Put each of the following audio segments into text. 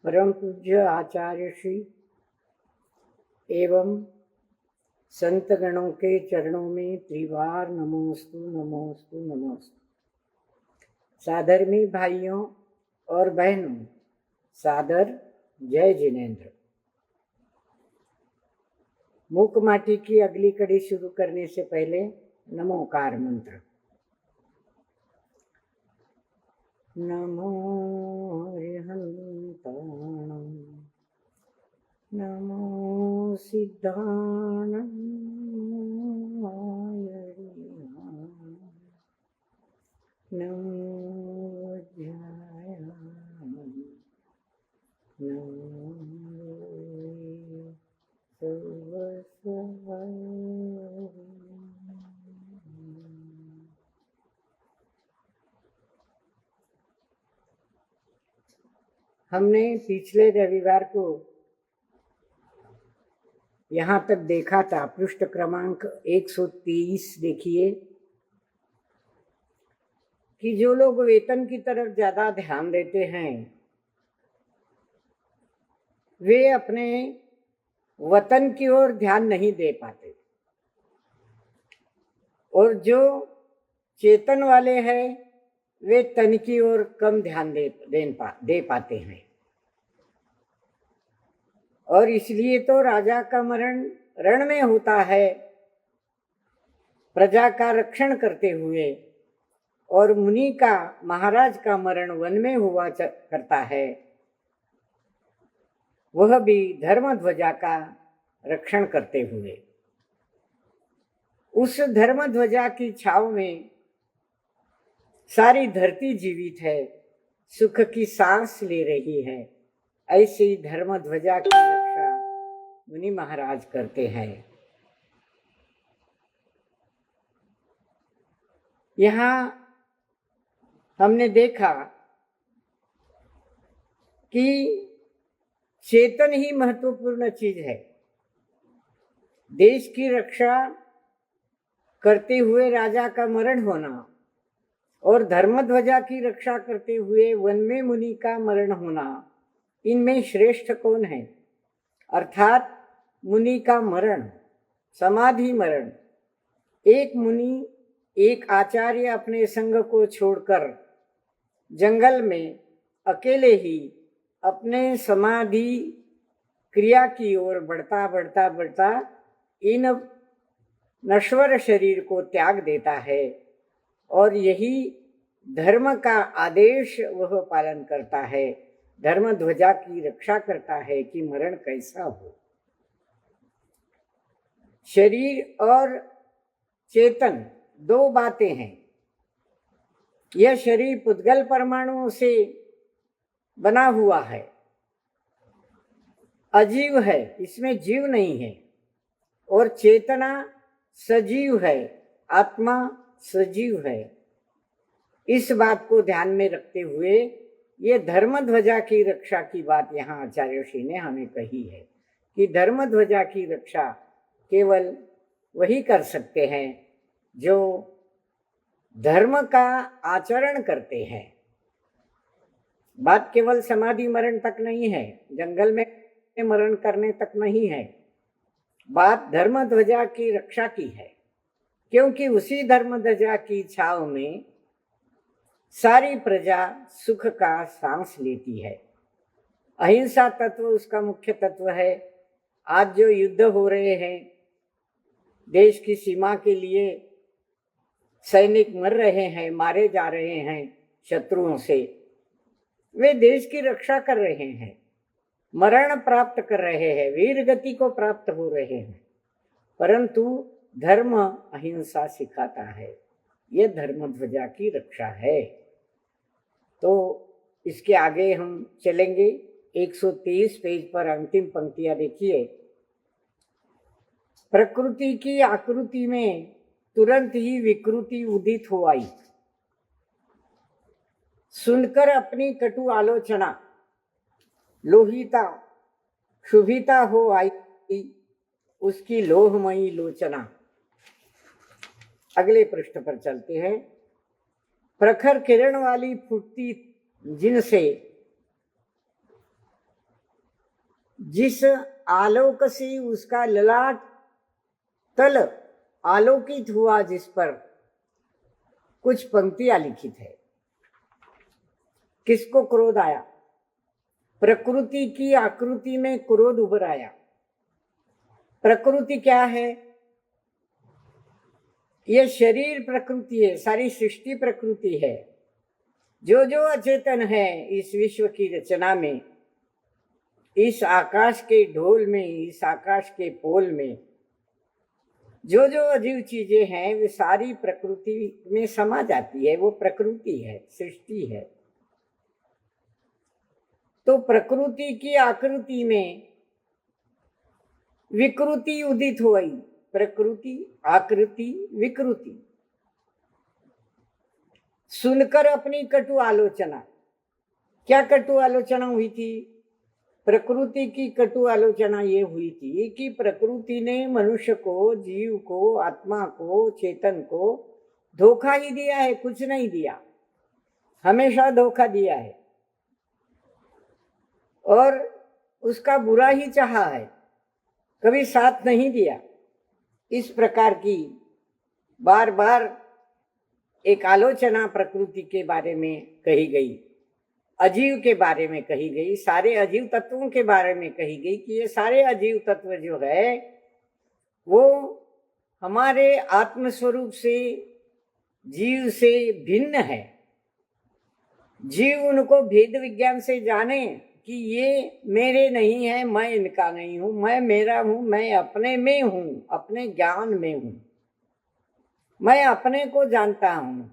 परम पूज्य आचार्य श्री एवं संत गणों के चरणों में त्रिवार नमोस्तु नमोस्तु नमोस्तु। साधर्मी भाइयों और बहनों, सादर जय जिनेन्द्र। मूक माटी की अगली कड़ी शुरू करने से पहले नमोकार मंत्र। नमो रिहंताणं, नमो सिद्धाणं, नमो ध्यायामि, नमो सर्वस्वम्। हमने पिछले रविवार को यहाँ तक देखा था, पृष्ठ क्रमांक 123 देखिए, कि जो लोग वेतन की तरफ ज्यादा ध्यान देते हैं वे अपने वतन की ओर ध्यान नहीं दे पाते, और जो चेतन वाले हैं वे तन की ओर कम ध्यान दे पाते हैं। और इसलिए तो राजा का मरण रण में होता है प्रजा का रक्षण करते हुए, और मुनि का, महाराज का मरण वन में हुआ करता है, वह भी धर्म ध्वजा का रक्षण करते हुए। उस धर्म ध्वजा की छाव में सारी धरती जीवित है, सुख की सांस ले रही है। ऐसे ही धर्म ध्वजा की रक्षा मुनि महाराज करते हैं। यहाँ हमने देखा कि चेतन ही महत्वपूर्ण चीज है। देश की रक्षा करते हुए राजा का मरण होना और धर्मध्वजा की रक्षा करते हुए वन में मुनि का मरण होना, इनमें श्रेष्ठ कौन है? अर्थात मुनि का मरण, समाधि मरण। एक मुनि, एक आचार्य अपने संग को छोड़कर जंगल में अकेले ही अपने समाधि क्रिया की ओर बढ़ता बढ़ता बढ़ता इन नश्वर शरीर को त्याग देता है, और यही धर्म का आदेश वह पालन करता है, धर्म ध्वजा की रक्षा करता है कि मरण कैसा हो। शरीर और चेतन दो बातें हैं। यह शरीर पुद्गल परमाणुओं से बना हुआ है, अजीव है, इसमें जीव नहीं है। और चेतना सजीव है, आत्मा सजीव है। इस बात को ध्यान में रखते हुए ये धर्म ध्वजा की रक्षा की बात यहाँ आचार्य श्री ने हमें कही है कि धर्म ध्वजा की रक्षा केवल वही कर सकते हैं जो धर्म का आचरण करते हैं। बात केवल समाधि मरण तक नहीं है, जंगल में मरण करने तक नहीं है। बात धर्म ध्वजा की रक्षा की है, क्योंकि उसी धर्म ध्वजा की छाव में सारी प्रजा सुख का सांस लेती है। अहिंसा तत्व उसका मुख्य तत्व है। आज जो युद्ध हो रहे हैं, देश की सीमा के लिए सैनिक मर रहे हैं, मारे जा रहे हैं शत्रुओं से, वे देश की रक्षा कर रहे हैं, मरण प्राप्त कर रहे हैं, वीर गति को प्राप्त हो रहे हैं। परंतु धर्म अहिंसा सिखाता है, यह धर्म ध्वजा की रक्षा है। तो इसके आगे हम चलेंगे। 123 पेज पर अंतिम पंक्तियां देखिए। प्रकृति की आकृति में तुरंत ही विकृति उदित हो आई, सुनकर अपनी कटु आलोचना लोहिता शुभिता हो आई उसकी लोहमयी लोचना। अगले पृष्ठ पर चलते हैं। प्रखर किरण वाली फुटती जिनसे जिस आलोक से उसका ललाट तल आलोकित हुआ, जिस पर कुछ पंक्तियां लिखित है। किसको क्रोध आया? प्रकृति की आकृति में क्रोध उभर आया। प्रकृति क्या है? ये शरीर प्रकृति है, सारी सृष्टि प्रकृति है। जो जो अचेतन है इस विश्व की रचना में, इस आकाश के ढोल में, इस आकाश के पोल में जो जो अजीव चीजें हैं वे सारी प्रकृति में समा जाती है। वो प्रकृति है, सृष्टि है। तो प्रकृति की आकृति में विकृति उदित हुई। प्रकृति, आकृति, विकृति। सुनकर अपनी कटु आलोचना, क्या कटु आलोचना हुई थी? प्रकृति की कटु आलोचना ये हुई थी कि प्रकृति ने मनुष्य को, जीव को, आत्मा को, चेतन को धोखा ही दिया है, कुछ नहीं दिया। हमेशा धोखा दिया है और उसका बुरा ही चाहा है, कभी साथ नहीं दिया। इस प्रकार की बार बार एक आलोचना प्रकृति के बारे में कही गई, अजीव के बारे में कही गई, सारे अजीव तत्वों के बारे में कही गई कि ये सारे अजीव तत्व जो है वो हमारे आत्मस्वरूप से, जीव से भिन्न है। जीव उनको भेद विज्ञान से जाने कि ये मेरे नहीं है, मैं इनका नहीं हूं, मैं मेरा हूं, मैं अपने में हूं, अपने ज्ञान में हूं, मैं अपने को जानता हूं।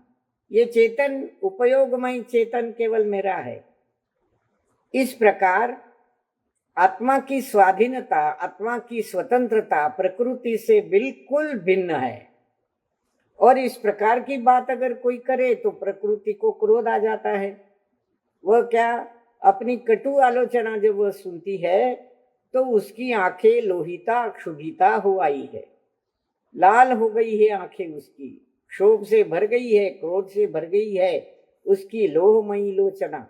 ये चेतन, उपयोगमय चेतन केवल मेरा है। इस प्रकार आत्मा की स्वाधीनता, आत्मा की स्वतंत्रता प्रकृति से बिल्कुल भिन्न है। और इस प्रकार की बात अगर कोई करे तो प्रकृति को क्रोध आ जाता है। वह क्या, अपनी कटु आलोचना जब वह सुनती है तो उसकी आंखें लोहिता क्षुभिता हो आई है, लाल हो गई है आंखें उसकी, क्षोभ से भर गई है, क्रोध से भर गई है उसकी लोहमयी लोचना,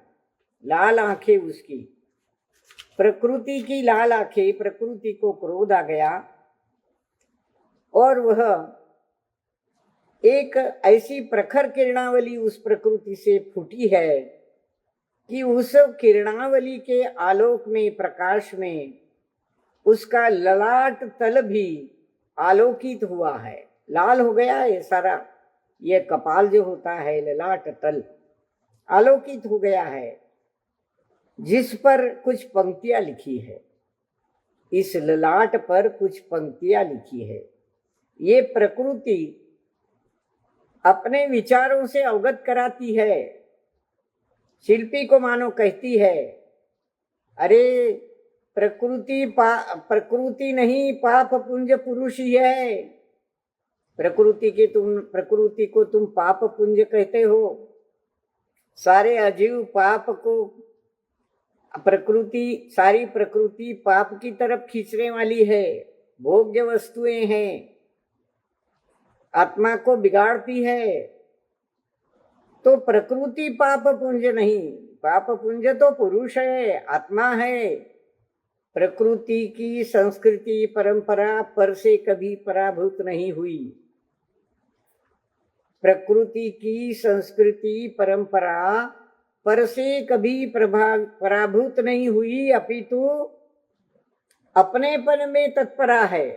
लाल आंखें उसकी। प्रकृति की लाल आंखें, प्रकृति को क्रोध आ गया और वह एक ऐसी प्रखर किरणावली उस प्रकृति से फूटी है कि उस किरणावली के आलोक में, प्रकाश में उसका ललाट तल भी आलोकित हुआ है, लाल हो गया है सारा। ये कपाल जो होता है, ललाट तल आलोकित हो गया है, जिस पर कुछ पंक्तियां लिखी है। इस ललाट पर कुछ पंक्तियां लिखी है। ये प्रकृति अपने विचारों से अवगत कराती है। शिल्पी को मानो कहती है, अरे प्रकृति नहीं, पाप पुंज पुरुष ही है। प्रकृति को तुम पाप पुंज कहते हो। सारे अजीव पाप को, प्रकृति, सारी प्रकृति पाप की तरफ खींचने वाली है, भोग्य वस्तुएं हैं, आत्मा को बिगाड़ती है। तो प्रकृति पाप पुंज नहीं, पाप पुंज तो पुरुष है, आत्मा है। प्रकृति की संस्कृति परंपरा पर से कभी पराभूत नहीं हुई। प्रकृति की संस्कृति परंपरा पर से कभी पराभूत नहीं हुई, अपितु अपनेपन में तत्परा है।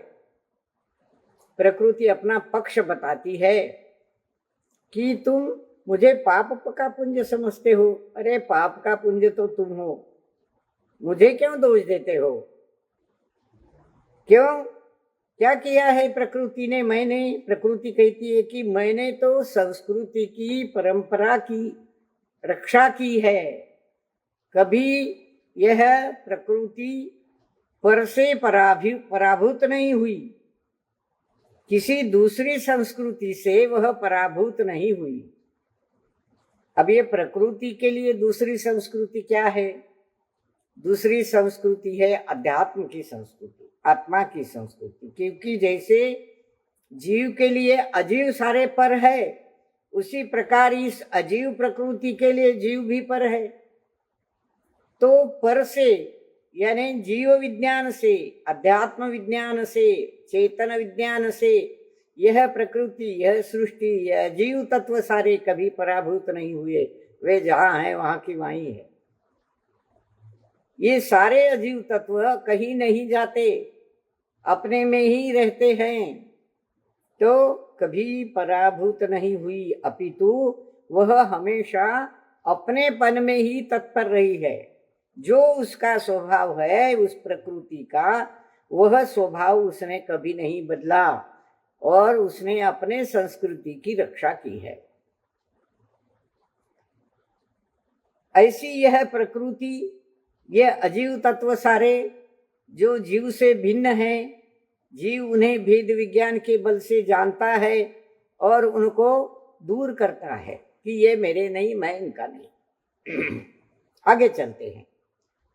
प्रकृति अपना पक्ष बताती है कि तुम मुझे पाप का पुंज समझते हो। अरे पाप का पुंज तो तुम हो, मुझे क्यों दोष देते हो? क्यों, क्या किया है प्रकृति ने? मैंने, प्रकृति कहती है कि मैंने तो संस्कृति की, परंपरा की रक्षा की है। कभी यह प्रकृति पर से पराभूत नहीं हुई, किसी दूसरी संस्कृति से वह पराभूत नहीं हुई। अब ये प्रकृति के लिए दूसरी संस्कृति क्या है? दूसरी संस्कृति है अध्यात्म की संस्कृति, आत्मा की संस्कृति। क्योंकि जैसे जीव के लिए अजीव सारे पर है, उसी प्रकार इस अजीव प्रकृति के लिए जीव भी पर है। तो पर से यानी जीव विज्ञान से, अध्यात्म विज्ञान से, चेतन विज्ञान से यह प्रकृति, यह सृष्टि, यह जीव तत्व सारे कभी पराभूत नहीं हुए। वे जहां हैं वहां की वहीं है। ये सारे अजीव तत्व कहीं नहीं जाते, अपने में ही रहते हैं, तो कभी पराभूत नहीं हुई, अपितु वह हमेशा अपनेपन में ही तत्पर रही है। जो उसका स्वभाव है, उस प्रकृति का, वह स्वभाव उसने कभी नहीं बदला और उसने अपने संस्कृति की रक्षा की है। ऐसी यह प्रकृति, यह अजीव तत्व सारे जो जीव से भिन्न है, जीव उन्हें भेद विज्ञान के बल से जानता है और उनको दूर करता है कि ये मेरे नहीं, मैं इनका नहीं। आगे चलते हैं।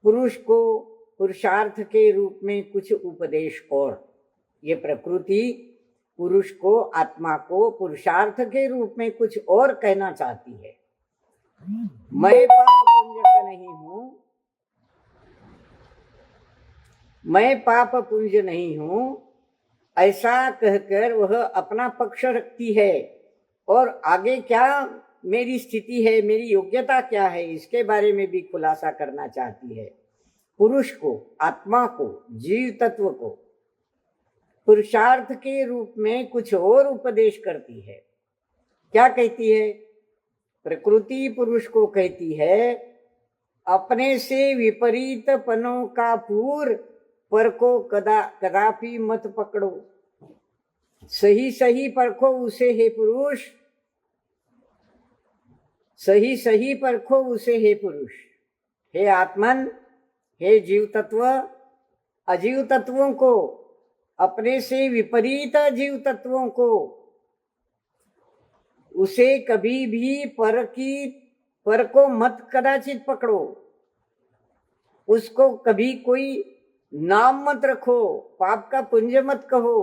पुरुष को पुरुषार्थ के रूप में कुछ उपदेश और, ये प्रकृति पुरुष को, आत्मा को पुरुषार्थ के रूप में कुछ और कहना चाहती है। मैं पाप पुण्य का नहीं हूं, मैं पाप पुंज नहीं हूं, ऐसा कहकर वह अपना पक्ष रखती है और आगे क्या मेरी स्थिति है, मेरी योग्यता क्या है, इसके बारे में भी खुलासा करना चाहती है। पुरुष को, आत्मा को, जीव तत्व को पुरुषार्थ के रूप में कुछ और उपदेश करती है। क्या कहती है? प्रकृति पुरुष को कहती है, अपने से विपरीत पनों का पूर पर को कदापि मत पकड़ो। सही सही परखो उसे हे पुरुष, सही सही परखो उसे हे पुरुष। हे आत्मन, हे जीव तत्व, अजीव तत्वों को, अपने से विपरीत जीव तत्वों को, उसे कभी भी पर को मत कदाचित पकड़ो। उसको कभी कोई नाम मत रखो, पाप का पुंज मत कहो।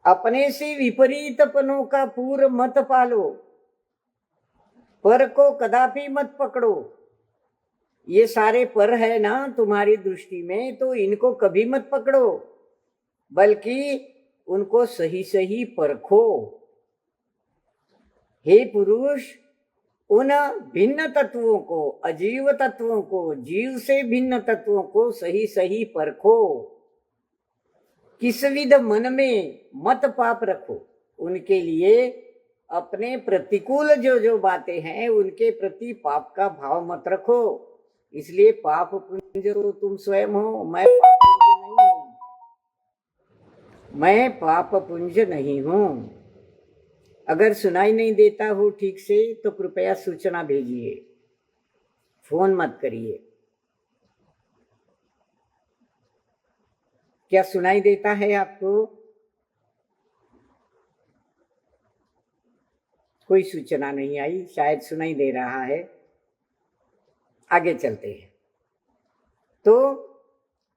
अपने से विपरीत पनों का पूर मत पालो, पर को कदापि मत पकड़ो। ये सारे पर है ना तुम्हारी दृष्टि में, तो इनको कभी मत पकड़ो, बल्कि उनको सही सही परखो। हे पुरुष, उन भिन्न तत्वों को, अजीव तत्वों को, जीव से भिन्न तत्वों को सही सही परखो। किस विध मन में मत पाप रखो। उनके लिए अपने प्रतिकूल जो जो बातें हैं उनके प्रति पाप का भाव मत रखो। इसलिए पाप पुंज तो तुम स्वयं हो, मैं पाप पुंज नहीं हूं, मैं पाप पुंज नहीं हूं। अगर सुनाई नहीं देता हो ठीक से तो कृपया सूचना भेजिए, फोन मत करिए। क्या सुनाई देता है आपको? कोई सूचना नहीं आई, शायद सुनाई दे रहा है। आगे चलते हैं। तो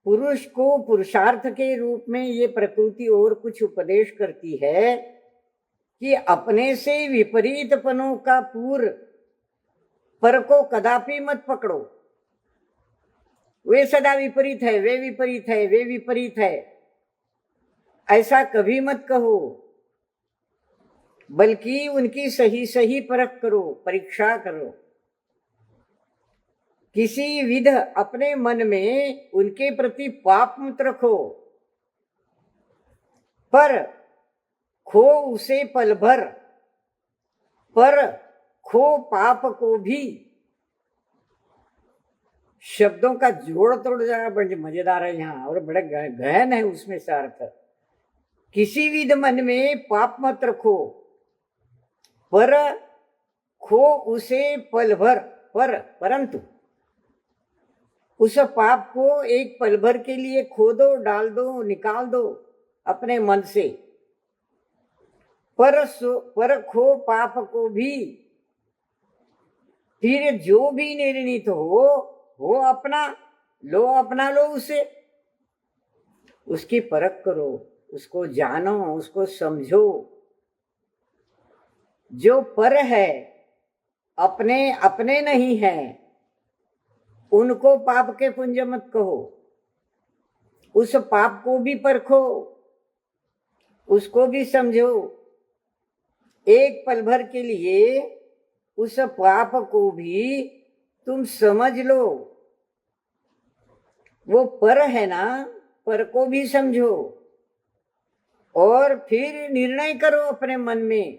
पुरुष को पुरुषार्थ के रूप में ये प्रकृति और कुछ उपदेश करती है कि अपने से विपरीत पनों का पर को कदापि मत पकड़ो। वे सदा विपरीत है, वे विपरीत है, वे विपरीत है, ऐसा कभी मत कहो, बल्कि उनकी सही सही परख करो, परीक्षा करो। किसी विध अपने मन में उनके प्रति पाप मत रखो, पर खो उसे पल भर, पर खो पाप को भी। शब्दों का जोड़ तोड़ जरा बड़े मजेदार है यहाँ और बड़े गहन है उसमें से अर्थ। किसी विध मन में पाप मत रखो, पर खो उसे पल भर, परंतु उस पाप को एक पल भर के लिए खो दो, डाल दो, निकाल दो अपने मन से। पर खो पाप को भी, फिर जो भी निर्णित हो अपना लो उसे, उसकी परख करो, उसको जानो, उसको समझो। जो पर है, अपने नहीं है, उनको पाप के पुंज मत कहो, उस पाप को भी परखो, उसको भी समझो। एक पल भर के लिए उस पाप को भी तुम समझ लो। वो पर है ना, पर को भी समझो और फिर निर्णय करो अपने मन में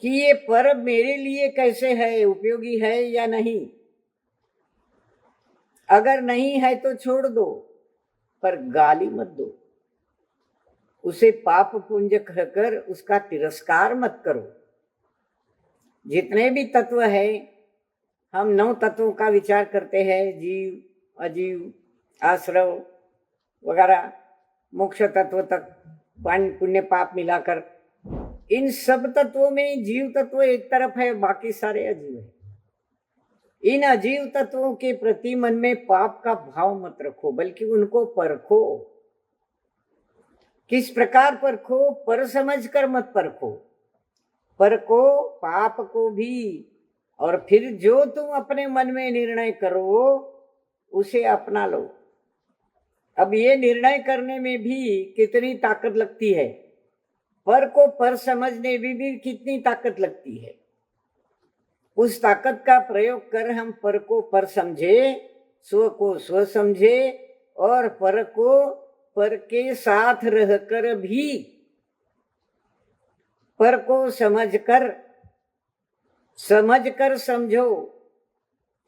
कि ये पर मेरे लिए कैसे है, उपयोगी है या नहीं। अगर नहीं है तो छोड़ दो, पर गाली मत दो, उसे पाप पुंज कहकर उसका तिरस्कार मत करो। जितने भी तत्व है, हम 9 तत्वों का विचार करते हैं, जीव, अजीव, आश्रव वगैरह, मोक्ष तत्व तक पुण्य पाप मिलाकर। इन सब तत्वों में जीव तत्व एक तरफ है, बाकी सारे अजीव है। इन अजीव तत्वों के प्रति मन में पाप का भाव मत रखो, बल्कि उनको परखो। किस प्रकार परखो? पर समझ कर मत परखो, परखो पाप को भी, और फिर जो तुम अपने मन में निर्णय करो उसे अपना लो। अब ये निर्णय करने में भी कितनी ताकत लगती है, पर को पर समझने में भी कितनी ताकत लगती है। उस ताकत का प्रयोग कर हम पर को पर समझे, स्व को स्व समझे, और पर को पर के साथ रहकर भी पर को समझकर समझो।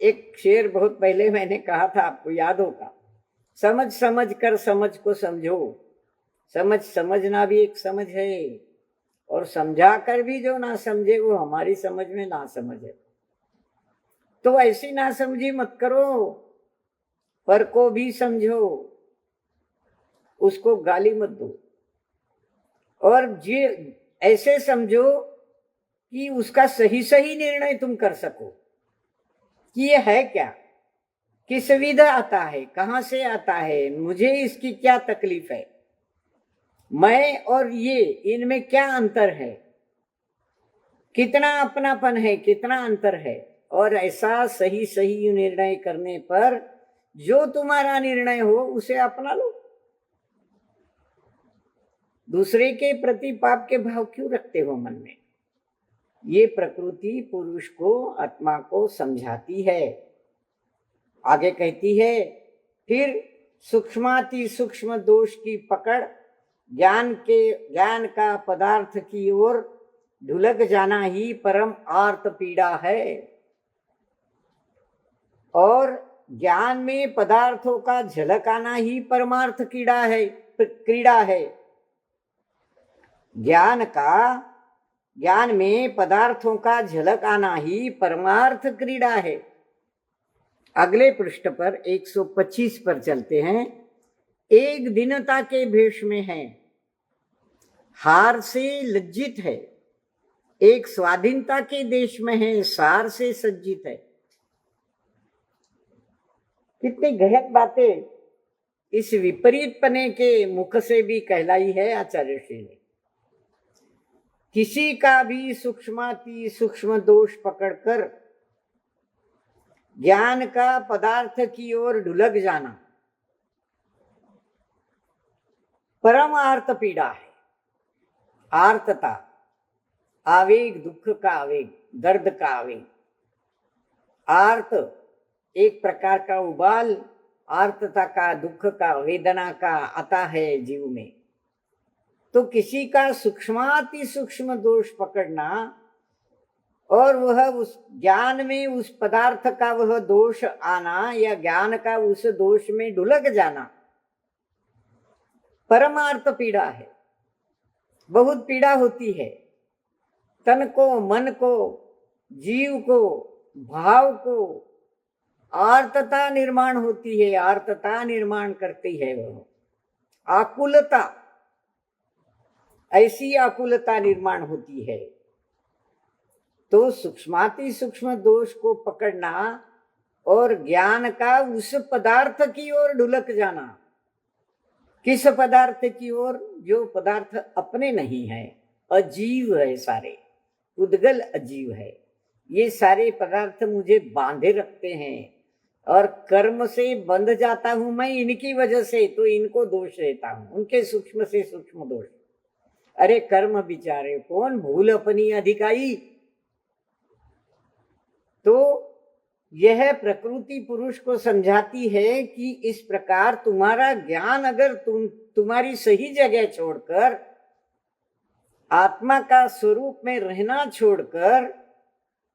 एक शेर बहुत पहले मैंने कहा था, आपको याद होगा, समझ समझ कर समझ को समझो। समझना भी एक समझ है, और समझा कर भी जो ना समझे वो हमारी समझ में ना समझ है। तो ऐसी ना समझी मत करो, पर को भी समझो, उसको गाली मत दो, और जी ऐसे समझो कि उसका सही सही निर्णय तुम कर सको कि ये है क्या, किस विध आता है, कहां से आता है, मुझे इसकी क्या तकलीफ है, मैं और ये इनमें क्या अंतर है, कितना अपनापन है, कितना अंतर है। और ऐसा सही सही निर्णय करने पर जो तुम्हारा निर्णय हो उसे अपना लो। दूसरे के प्रति पाप के भाव क्यों रखते हो मन में? ये प्रकृति पुरुष को, आत्मा को समझाती है। आगे कहती है, फिर सूक्ष्माति सूक्ष्म दोष की पकड़ ज्ञान का पदार्थ की ओर ढुलक जाना ही परम आर्त पीड़ा है। और ज्ञान में पदार्थों का झलक आना ही परमार्थ क्रीड़ा है। ज्ञान में पदार्थों का झलक आना ही परमार्थ क्रीड़ा है। अगले पृष्ठ पर 125 पर चलते हैं। एक दीनता के भेष में है, हार से लज्जित है, एक स्वाधीनता के देश में है, सार से सज्जित है। कितनी गहन बातें इस विपरीत पने के मुख से भी कहलाई है आचार्य श्री ने। किसी का भी सूक्ष्माति सूक्ष्म दोष पकड़कर ज्ञान का पदार्थ की ओर ढुलक जाना परम आर्त पीड़ा है। आर्तता, आवेग, दुख का आवेग, दर्द का आवेग। आर्त एक प्रकार का उबाल, आर्तता का, दुख का, वेदना का आता है जीव में। तो किसी का सूक्ष्माति सूक्ष्म दोष पकड़ना और वह उस ज्ञान में उस पदार्थ का वह दोष आना, या ज्ञान का उस दोष में ढुलक जाना परमार्थ पीड़ा है। बहुत पीड़ा होती है तन को, मन को, जीव को, भाव को। आर्तता निर्माण होती है, आर्तता निर्माण करती है वह आकुलता, ऐसी आकुलता निर्माण होती है। तो सूक्ष्माति सूक्ष्म दोष को पकड़ना और ज्ञान का उस पदार्थ की ओर ढुलक जाना। किस पदार्थ की ओर? जो पदार्थ अपने नहीं है, अजीव है, सारे उद्गल अजीव है। ये सारे पदार्थ मुझे बांधे रखते हैं, और कर्म से बंध जाता हूं मैं इनकी वजह से, तो इनको दोष देता हूं, उनके सूक्ष्म से सूक्ष्म दोष। अरे कर्म बिचारे, कौन भूल अपनी अधिकाई। तो यह प्रकृति पुरुष को समझाती है कि इस प्रकार तुम्हारा ज्ञान अगर तुम्हारी सही जगह छोड़कर, आत्मा का स्वरूप में रहना छोड़कर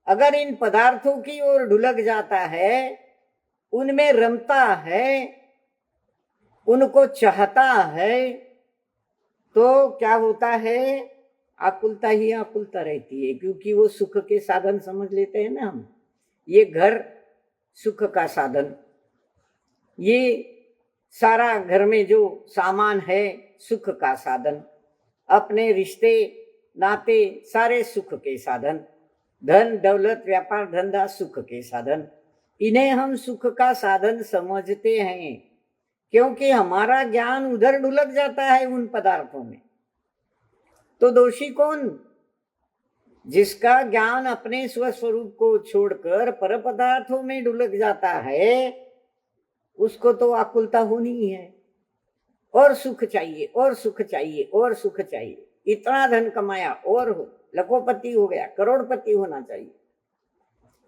अगर इन पदार्थों की ओर ढुलक जाता है, उनमें रमता है, उनको चाहता है, तो क्या होता है? आकुलता ही आकुलता रहती है, क्योंकि वो सुख के साधन समझ लेते हैं ना हम। ये घर सुख का साधन, ये सारा घर में जो सामान है सुख का साधन, अपने रिश्ते नाते सारे सुख के साधन, धन दौलत व्यापार धंधा सुख के साधन, इन्हें हम सुख का साधन समझते हैं, क्योंकि हमारा ज्ञान उधर ढुलक जाता है उन पदार्थों में। तो दोषी कौन? जिसका ज्ञान अपने स्वस्वरूप को छोड़कर पर पदार्थों में ढुलक जाता है, उसको तो आकुलता होनी ही है, और सुख चाहिए और सुख चाहिए और सुख चाहिए। इतना धन कमाया और हो, लखोपति हो गया, करोड़पति होना चाहिए।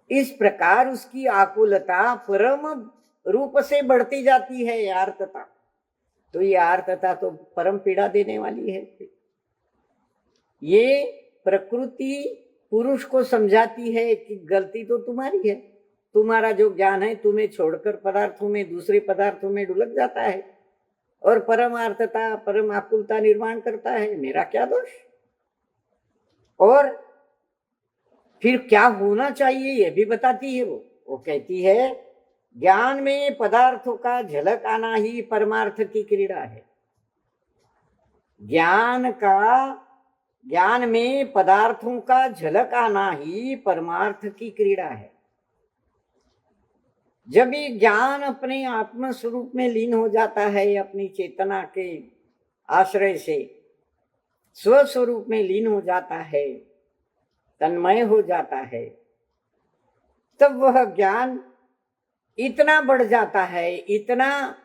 इस प्रकार उसकी आकुलता परम रूप से बढ़ती जाती है, आर्तता। तो ये आर्तता तो परम पीड़ा देने वाली है। ये प्रकृति पुरुष को समझाती है कि गलती तो तुम्हारी है, तुम्हारा जो ज्ञान है तुम्हें छोड़कर पदार्थों में, दूसरे पदार्थों में ढुलक जाता है और परमार्थता परम आकुलता निर्माण करता है। मेरा क्या दोष? और फिर क्या होना चाहिए ये भी बताती है वो कहती है, ज्ञान में पदार्थों का झलक आना ही परमार्थ की क्रीड़ा है। ज्ञान में पदार्थों का झलक आना ही परमार्थ की क्रीड़ा है। जब ये ज्ञान अपने आत्म स्वरूप में लीन हो जाता है, अपनी चेतना के आश्रय से स्वस्वरूप में लीन हो जाता है, तन्मय हो जाता है, तब वह ज्ञान इतना बढ़ जाता है, इतना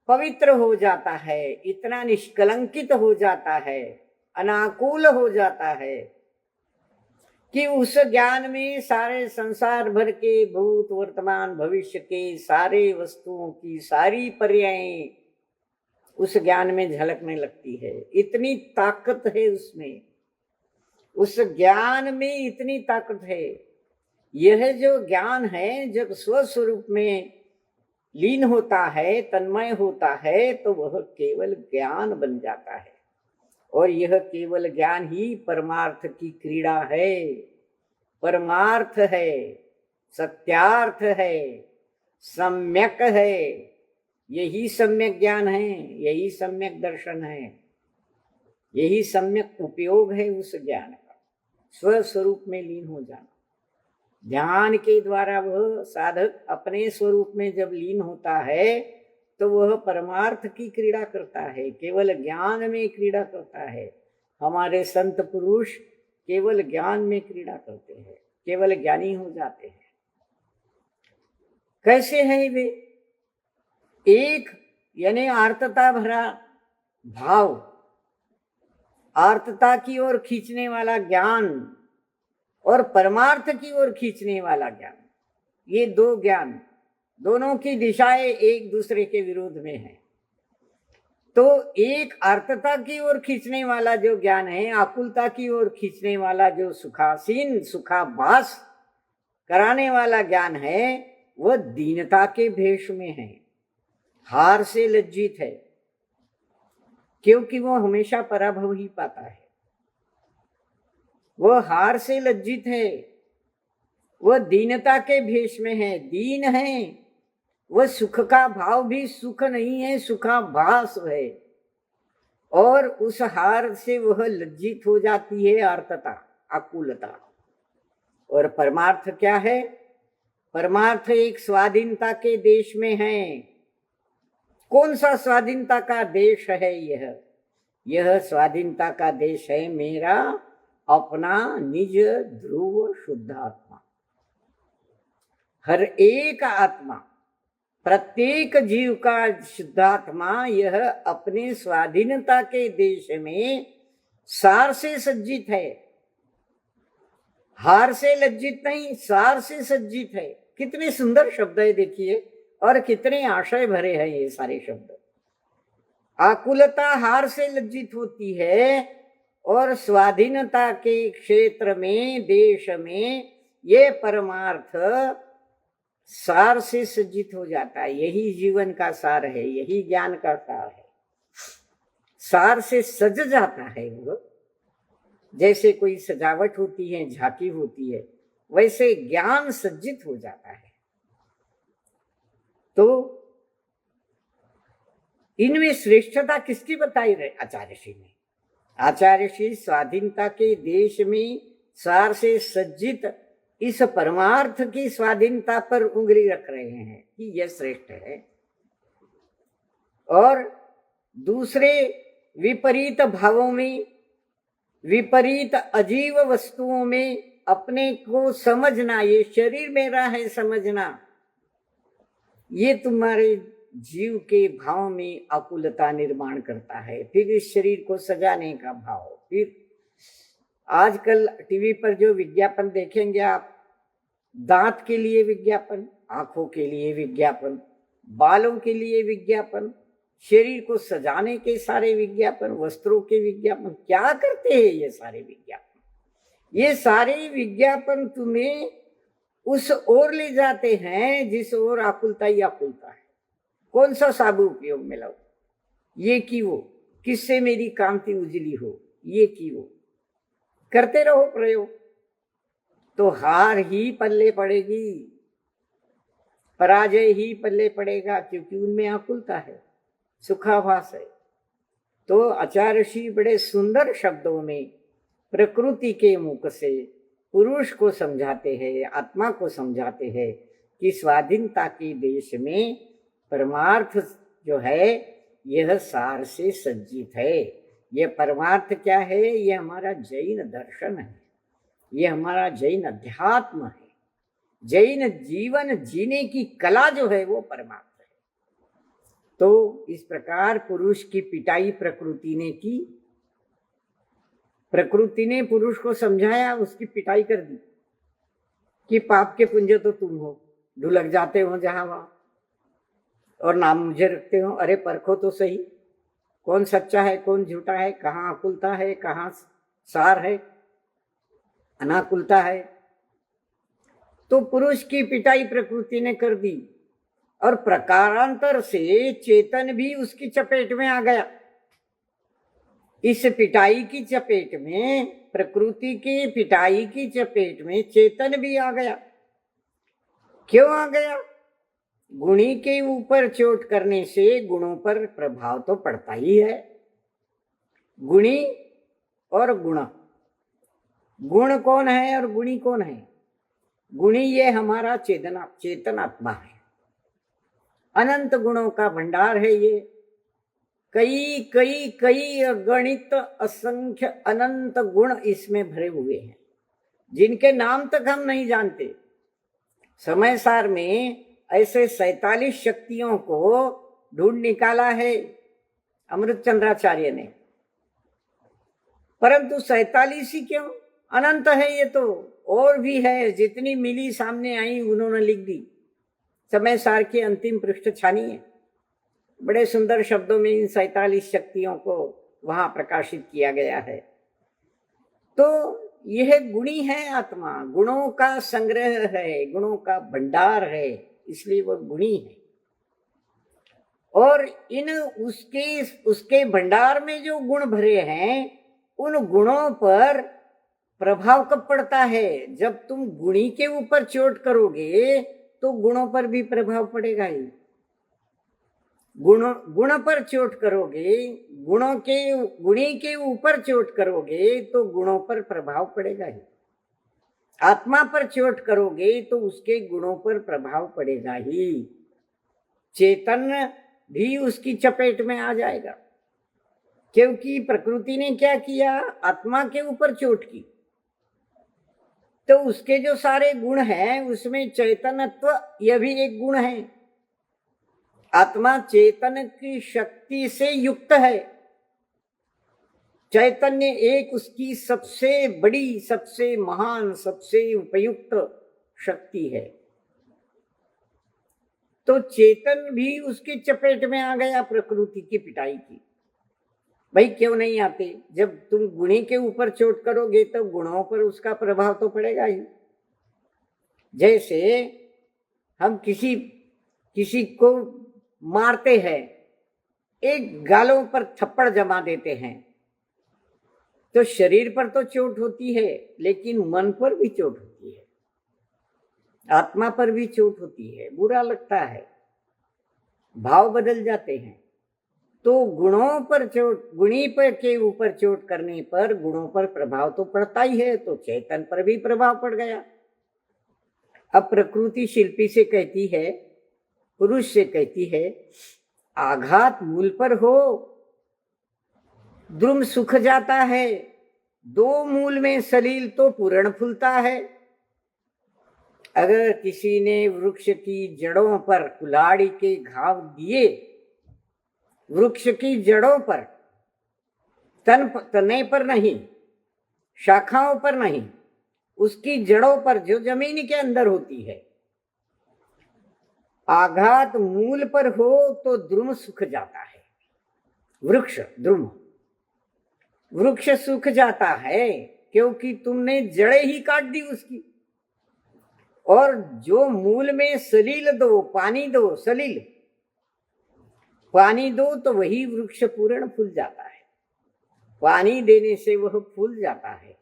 पवित्र हो जाता है, इतना निष्कलंकित हो जाता है, अनाकुल हो जाता है कि उस ज्ञान में सारे संसार भर के भूत वर्तमान भविष्य के सारे वस्तुओं की सारी पर्यायें उस ज्ञान में झलकने लगती है। इतनी ताकत है उसमें, उस ज्ञान में इतनी ताकत है। यह जो ज्ञान है जब स्वस्वरूप में लीन होता है, तन्मय होता है, तो वह केवल ज्ञान बन जाता है। और यह केवल ज्ञान ही परमार्थ की क्रीड़ा है, परमार्थ है, सत्यार्थ है, सम्यक है। यही सम्यक ज्ञान है, यही सम्यक दर्शन है, यही सम्यक उपयोग है उस ज्ञान का, स्वस्वरूप में लीन हो जाना। ध्यान के द्वारा वह साधक अपने स्वरूप में जब लीन होता है तो वह परमार्थ की क्रीड़ा करता है, केवल ज्ञान में क्रीड़ा करता है। हमारे संत पुरुष केवल ज्ञान में क्रीड़ा करते हैं, केवल ज्ञानी हो जाते हैं। कैसे है वे? एक यानी आर्तता भरा भाव, आर्तता की ओर खींचने वाला ज्ञान और परमार्थ की ओर खींचने वाला ज्ञान, ये दो ज्ञान, दोनों की दिशाएं एक दूसरे के विरोध में है। तो एक आर्तता की ओर खींचने वाला जो ज्ञान है, आकुलता की ओर खींचने वाला जो सुखासीन सुखाभास कराने वाला ज्ञान है, वह दीनता के भेष में है, हार से लज्जित है, क्योंकि वह हमेशा पराभव ही पाता है। वह हार से लज्जित है, वह दीनता के भेष में है, दीन है। वह सुख का भाव भी सुख नहीं है, सुखाभास है, और उस हार से वह लज्जित हो जाती है, आर्तता, आकुलता। और परमार्थ क्या है? परमार्थ एक स्वाधीनता के देश में है। कौन सा स्वाधीनता का देश है यह स्वाधीनता का देश है मेरा अपना निज ध्रुव शुद्ध आत्मा। हर एक आत्मा प्रत्येक जीव का शुद्धात्मा यह अपने स्वाधीनता के देश में सार से सज्जित है, हार से लज्जित नहीं, सार से सज्जित है। कितने सुंदर शब्द है देखिए, और कितने आशय भरे हैं ये सारे शब्द। आकुलता हार से लज्जित होती है और स्वाधीनता के क्षेत्र में, देश में ये परमार्थ सार से सज्जित हो जाता है। यही जीवन का सार है, यही ज्ञान का सार है। सार से सज जाता है वो। जैसे कोई सजावट होती है, झांकी होती है, वैसे ज्ञान सज्जित हो जाता है। तो इनमें श्रेष्ठता किसकी बताई रहे? आचार्य श्री ने। आचार्य श्री स्वाधीनता के देश में सार से सज्जित इस परमार्थ की स्वाधीनता पर उंगली रख रहे हैं कि यह श्रेष्ठ है, और दूसरे विपरीत भावों में, विपरीत अजीव वस्तुओं में अपने को समझना, ये शरीर मेरा है समझना, ये तुम्हारे जीव के भाव में आकुलता निर्माण करता है। फिर इस शरीर को सजाने का भाव। फिर आजकल टीवी पर जो विज्ञापन देखेंगे आप, दांत के लिए विज्ञापन, आंखों के लिए विज्ञापन, बालों के लिए विज्ञापन, शरीर को सजाने के सारे विज्ञापन, वस्त्रों के विज्ञापन। क्या करते हैं ये सारे विज्ञापन? ये सारे विज्ञापन तुम्हें उस ओर ले जाते हैं जिस ओर आकुलता ही आकुलता है। कौन सा साबु उपयोग में लाओ, ये की वो, किससे मेरी कांति उजली हो, ये की वो, करते रहो प्रयोग, तो हार ही पल्ले पड़ेगी, पराजय ही पल्ले पड़ेगा, क्योंकि उनमें आकुलता है, सुखाभास है। तो आचार्य श्री बड़े सुंदर शब्दों में प्रकृति के मुख से पुरुष को समझाते हैं, आत्मा को समझाते हैं कि स्वाधीनता के देश में परमार्थ जो है यह सार से सज्जित है। यह परमार्थ क्या है? यह हमारा जैन दर्शन है, यह हमारा जैन अध्यात्म है। जैन जीवन जीने की कला जो है वो परमार्थ है। तो इस प्रकार पुरुष की पिटाई प्रकृति ने की, प्रकृति ने पुरुष को समझाया, उसकी पिटाई कर दी कि पाप के पुंज तो तुम हो, ढुलक जाते हो जहां वहां और नाम मुझे रखते हो। अरे परखो तो सही, कौन सच्चा है कौन झूठा है, कहाँ आकुलता है कहाँ सार है, अनाकुलता है। तो पुरुष की पिटाई प्रकृति ने कर दी और प्रकारांतर से चेतन भी उसकी चपेट में आ गया। इस पिटाई की चपेट में, प्रकृति की पिटाई की चपेट में चेतन भी आ गया। क्यों आ गया? गुणी के ऊपर चोट करने से गुणों पर प्रभाव तो पड़ता ही है। गुणी और गुण, गुण कौन है और गुणी कौन है? गुणी ये हमारा चेतन आत्मा है, अनंत गुणों का भंडार है ये। कई कई कई अगणित असंख्य अनंत गुण इसमें भरे हुए हैं, जिनके नाम तक हम नहीं जानते। समय सार में ऐसे 47 शक्तियों को ढूंढ निकाला है अमृत चंद्राचार्य ने, परंतु 47 ही क्यों? अनंत है ये तो, और भी है। जितनी मिली सामने आई उन्होंने लिख दी। समय सार की अंतिम पृष्ठ छानिए, बड़े सुंदर शब्दों में इन 47 शक्तियों को वहां प्रकाशित किया गया है। तो यह गुणी है आत्मा, गुणों का संग्रह है, गुणों का भंडार है, इसलिए वह गुणी है। और इन उसके भंडार में जो गुण भरे हैं, उन गुणों पर प्रभाव कब पड़ता है? जब तुम गुणी के ऊपर चोट करोगे तो गुणों पर भी प्रभाव पड़ेगा ही। गुण पर चोट करोगे, गुणी के ऊपर चोट करोगे तो गुणों पर प्रभाव पड़ेगा ही। आत्मा पर चोट करोगे तो उसके गुणों पर प्रभाव पड़ेगा ही। चेतन भी उसकी चपेट में आ जाएगा, क्योंकि प्रकृति ने क्या किया? आत्मा के ऊपर चोट की, तो उसके जो सारे गुण हैं उसमें चैतन्यत्व यह भी एक गुण है। आत्मा चेतन की शक्ति से युक्त है। चैतन्य एक उसकी सबसे बड़ी, सबसे महान, सबसे उपयुक्त शक्ति है। तो चेतन भी उसकी चपेट में आ गया प्रकृति की पिटाई की। भाई क्यों नहीं आते? जब तुम गुणी के ऊपर चोट करोगे तो गुणों पर उसका प्रभाव तो पड़ेगा ही। जैसे हम किसी को मारते हैं, एक गालों पर थप्पड़ जमा देते हैं, तो शरीर पर तो चोट होती है, लेकिन मन पर भी चोट होती है, आत्मा पर भी चोट होती है, बुरा लगता है, भाव बदल जाते हैं। तो गुणों पर चोट, गुणी पर के ऊपर चोट करने पर गुणों पर प्रभाव तो पड़ता ही है, तो चेतन पर भी प्रभाव पड़ गया। अब प्रकृति शिल्पी से कहती है, पुरुष से कहती है, आघात मूल पर हो द्रुम सुख जाता है, दो मूल में सलील तो पूर्ण फूलता है। अगर किसी ने वृक्ष की जड़ों पर कुल्हाड़ी के घाव दिए, वृक्ष की जड़ों पर, तने पर नहीं, शाखाओं पर नहीं, उसकी जड़ों पर जो जमीन के अंदर होती है, आघात मूल पर हो तो द्रुम सूख जाता है। वृक्ष द्रुम, वृक्ष सूख जाता है क्योंकि तुमने जड़ें ही काट दी उसकी। और जो मूल में सलील दो, पानी दो, सलील पानी दो, तो वही वृक्ष पूर्ण फूल जाता है। पानी देने से वह फूल जाता है।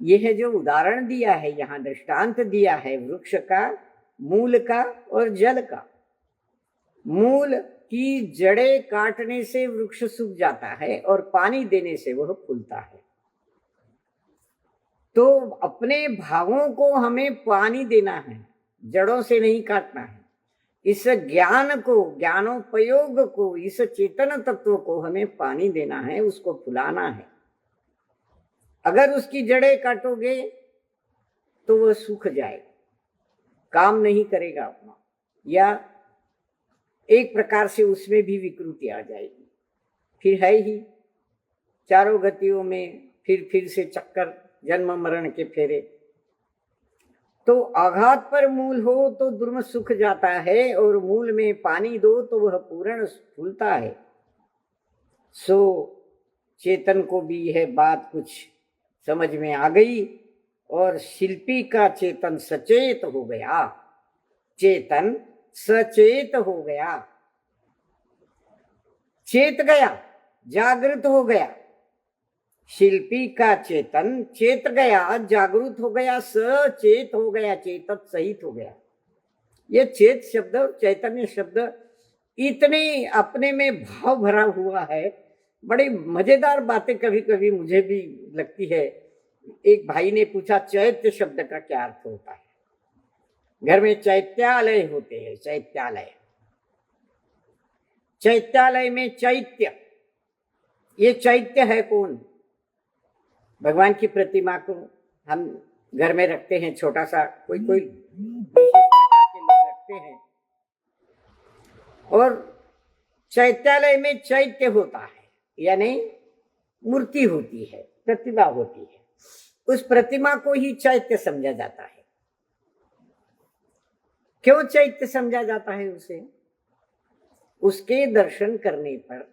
यह जो उदाहरण दिया है, यहाँ दृष्टांत दिया है वृक्ष का, मूल का और जल का। मूल की जड़ें काटने से वृक्ष सूख जाता है और पानी देने से वह फूलता है। तो अपने भावों को हमें पानी देना है, जड़ों से नहीं काटना है। इस ज्ञान को, ज्ञानोपयोग को, इस चेतन तत्व को हमें पानी देना है, उसको फुलाना है। अगर उसकी जड़ें काटोगे तो वह सूख जाएगा, काम नहीं करेगा अपना, या एक प्रकार से उसमें भी विकृति आ जाएगी। फिर है ही चारों गतियों में फिर से चक्कर, जन्म मरण के फेरे। तो आघात पर मूल हो तो द्रुम सूख जाता है, और मूल में पानी दो तो वह पूर्ण फूलता है। सो चेतन को भी यह बात कुछ समझ में आ गई, और शिल्पी का चेतन सचेत हो गया। चेतन सचेत हो गया, चेत गया, जागृत हो गया। शिल्पी का चेतन चेत गया, जागृत हो गया, सचेत हो गया, चेतत सहित हो गया। ये चेत शब्द और चैतन्य शब्द इतने अपने में भाव भरा हुआ है। बड़ी मजेदार बातें कभी कभी मुझे भी लगती है। एक भाई ने पूछा, चैत्य शब्द का क्या अर्थ होता है? घर में चैत्यालय होते हैं, चैत्यालय, चैत्यालय में चैत्य, ये चैत्य है कौन? भगवान की प्रतिमा को हम घर में रखते हैं, छोटा सा, कोई विशेष प्रकार के लोग रखते हैं, और चैत्यालय में चैत्य होता है, यानी मूर्ति होती है, प्रतिमा होती है। उस प्रतिमा को ही चैत्य समझा जाता है। क्यों चैत्य समझा जाता है उसे? उसके दर्शन करने पर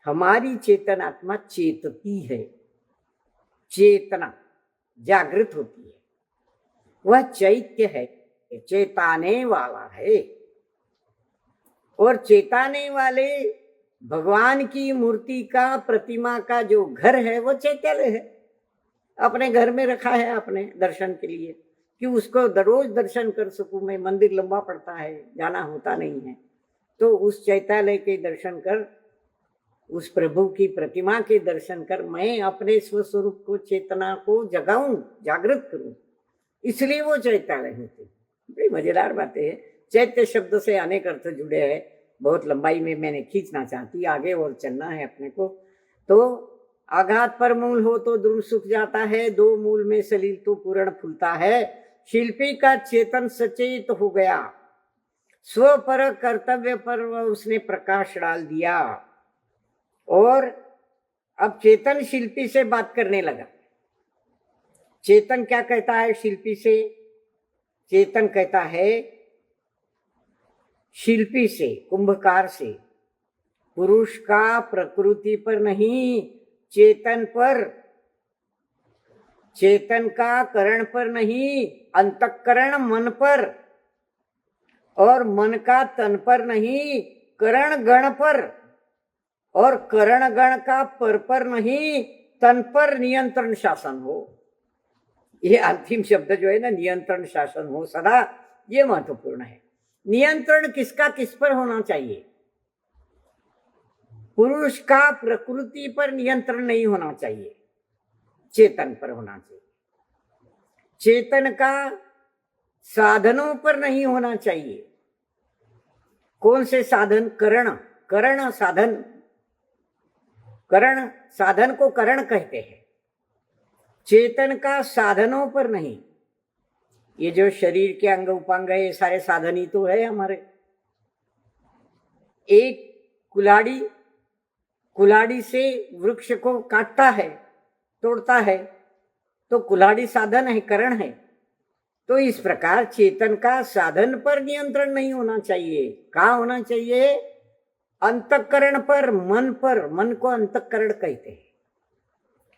हमारी चेतन आत्मा चेतती है, चेतना जागृत होती है। वह चैत्य है, चेताने वाला है। और चेताने वाले भगवान की मूर्ति का, प्रतिमा का जो घर है वो चैत्यालय है। अपने घर में रखा है आपने दर्शन के लिए, कि उसको रोज दर्शन कर सकूं मैं। मंदिर लंबा पड़ता है, जाना होता नहीं है, तो उस चैत्यालय के दर्शन कर, उस प्रभु की प्रतिमा के दर्शन कर मैं अपने स्वस्वरूप को, चेतना को जगाऊं, जागृत करूं। इसलिए वो चैत्यालय होते। बड़ी मजेदार बातें हैं। चैत्य शब्द से अनेक अर्थ जुड़े हैं, बहुत लंबाई में मैंने खींचना चाहती, आगे और चलना है अपने को। तो आघात पर मूल हो तो द्रुम सूख जाता है, दो मूल में सलील तो पूर्ण फूलता है। शिल्पी का चेतन सचेत हो गया, स्व पर कर्तव्य पर उसने प्रकाश डाल दिया और अब चेतन शिल्पी से बात करने लगा। चेतन क्या कहता है शिल्पी से? चेतन कहता है शिल्पी से, कुंभकार से, पुरुष का प्रकृति पर नहीं, चेतन पर, चेतन का करण पर नहीं, अंतःकरण मन पर, और मन का तन पर नहीं, करण गण पर, और करण गण का पर नहीं, तन पर नियंत्रण शासन हो। ये अंतिम शब्द जो है ना, नियंत्रण शासन हो सदा, ये महत्वपूर्ण है। नियंत्रण किसका किस पर होना चाहिए? पुरुष का प्रकृति पर नियंत्रण नहीं होना चाहिए, चेतन पर होना चाहिए। चेतन का साधनों पर नहीं होना चाहिए। कौन से साधन? करण, करण साधन, करण साधन को करण कहते हैं। चेतन का साधनों पर नहीं। ये जो शरीर के अंग उपांग है, ये सारे साधन ही तो है हमारे। एक कुल्हाड़ी, कुल्हाड़ी से वृक्ष को काटता है, तोड़ता है, तो कुल्हाड़ी साधन है, करण है। तो इस प्रकार चेतन का साधन पर नियंत्रण नहीं होना चाहिए। कहाँ होना चाहिए? अंतःकरण पर, मन पर। मन को अंतःकरण कहते हैं।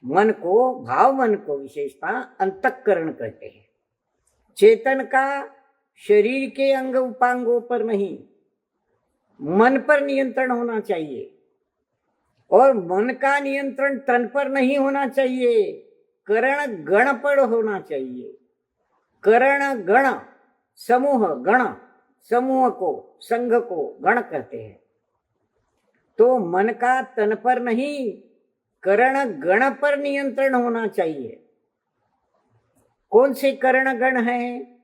मन को, भाव मन को विशेषता अंतःकरण कहते हैं। चेतन का शरीर के अंग उपांगों पर नहीं, मन पर नियंत्रण होना चाहिए। और मन का नियंत्रण तन पर नहीं होना चाहिए, करण गण पर होना चाहिए। करण गण, समूह, गण, समूह को, संघ को गण कहते हैं। तो मन का तन पर नहीं, करण गण पर नियंत्रण होना चाहिए। कौन से करण गण हैं?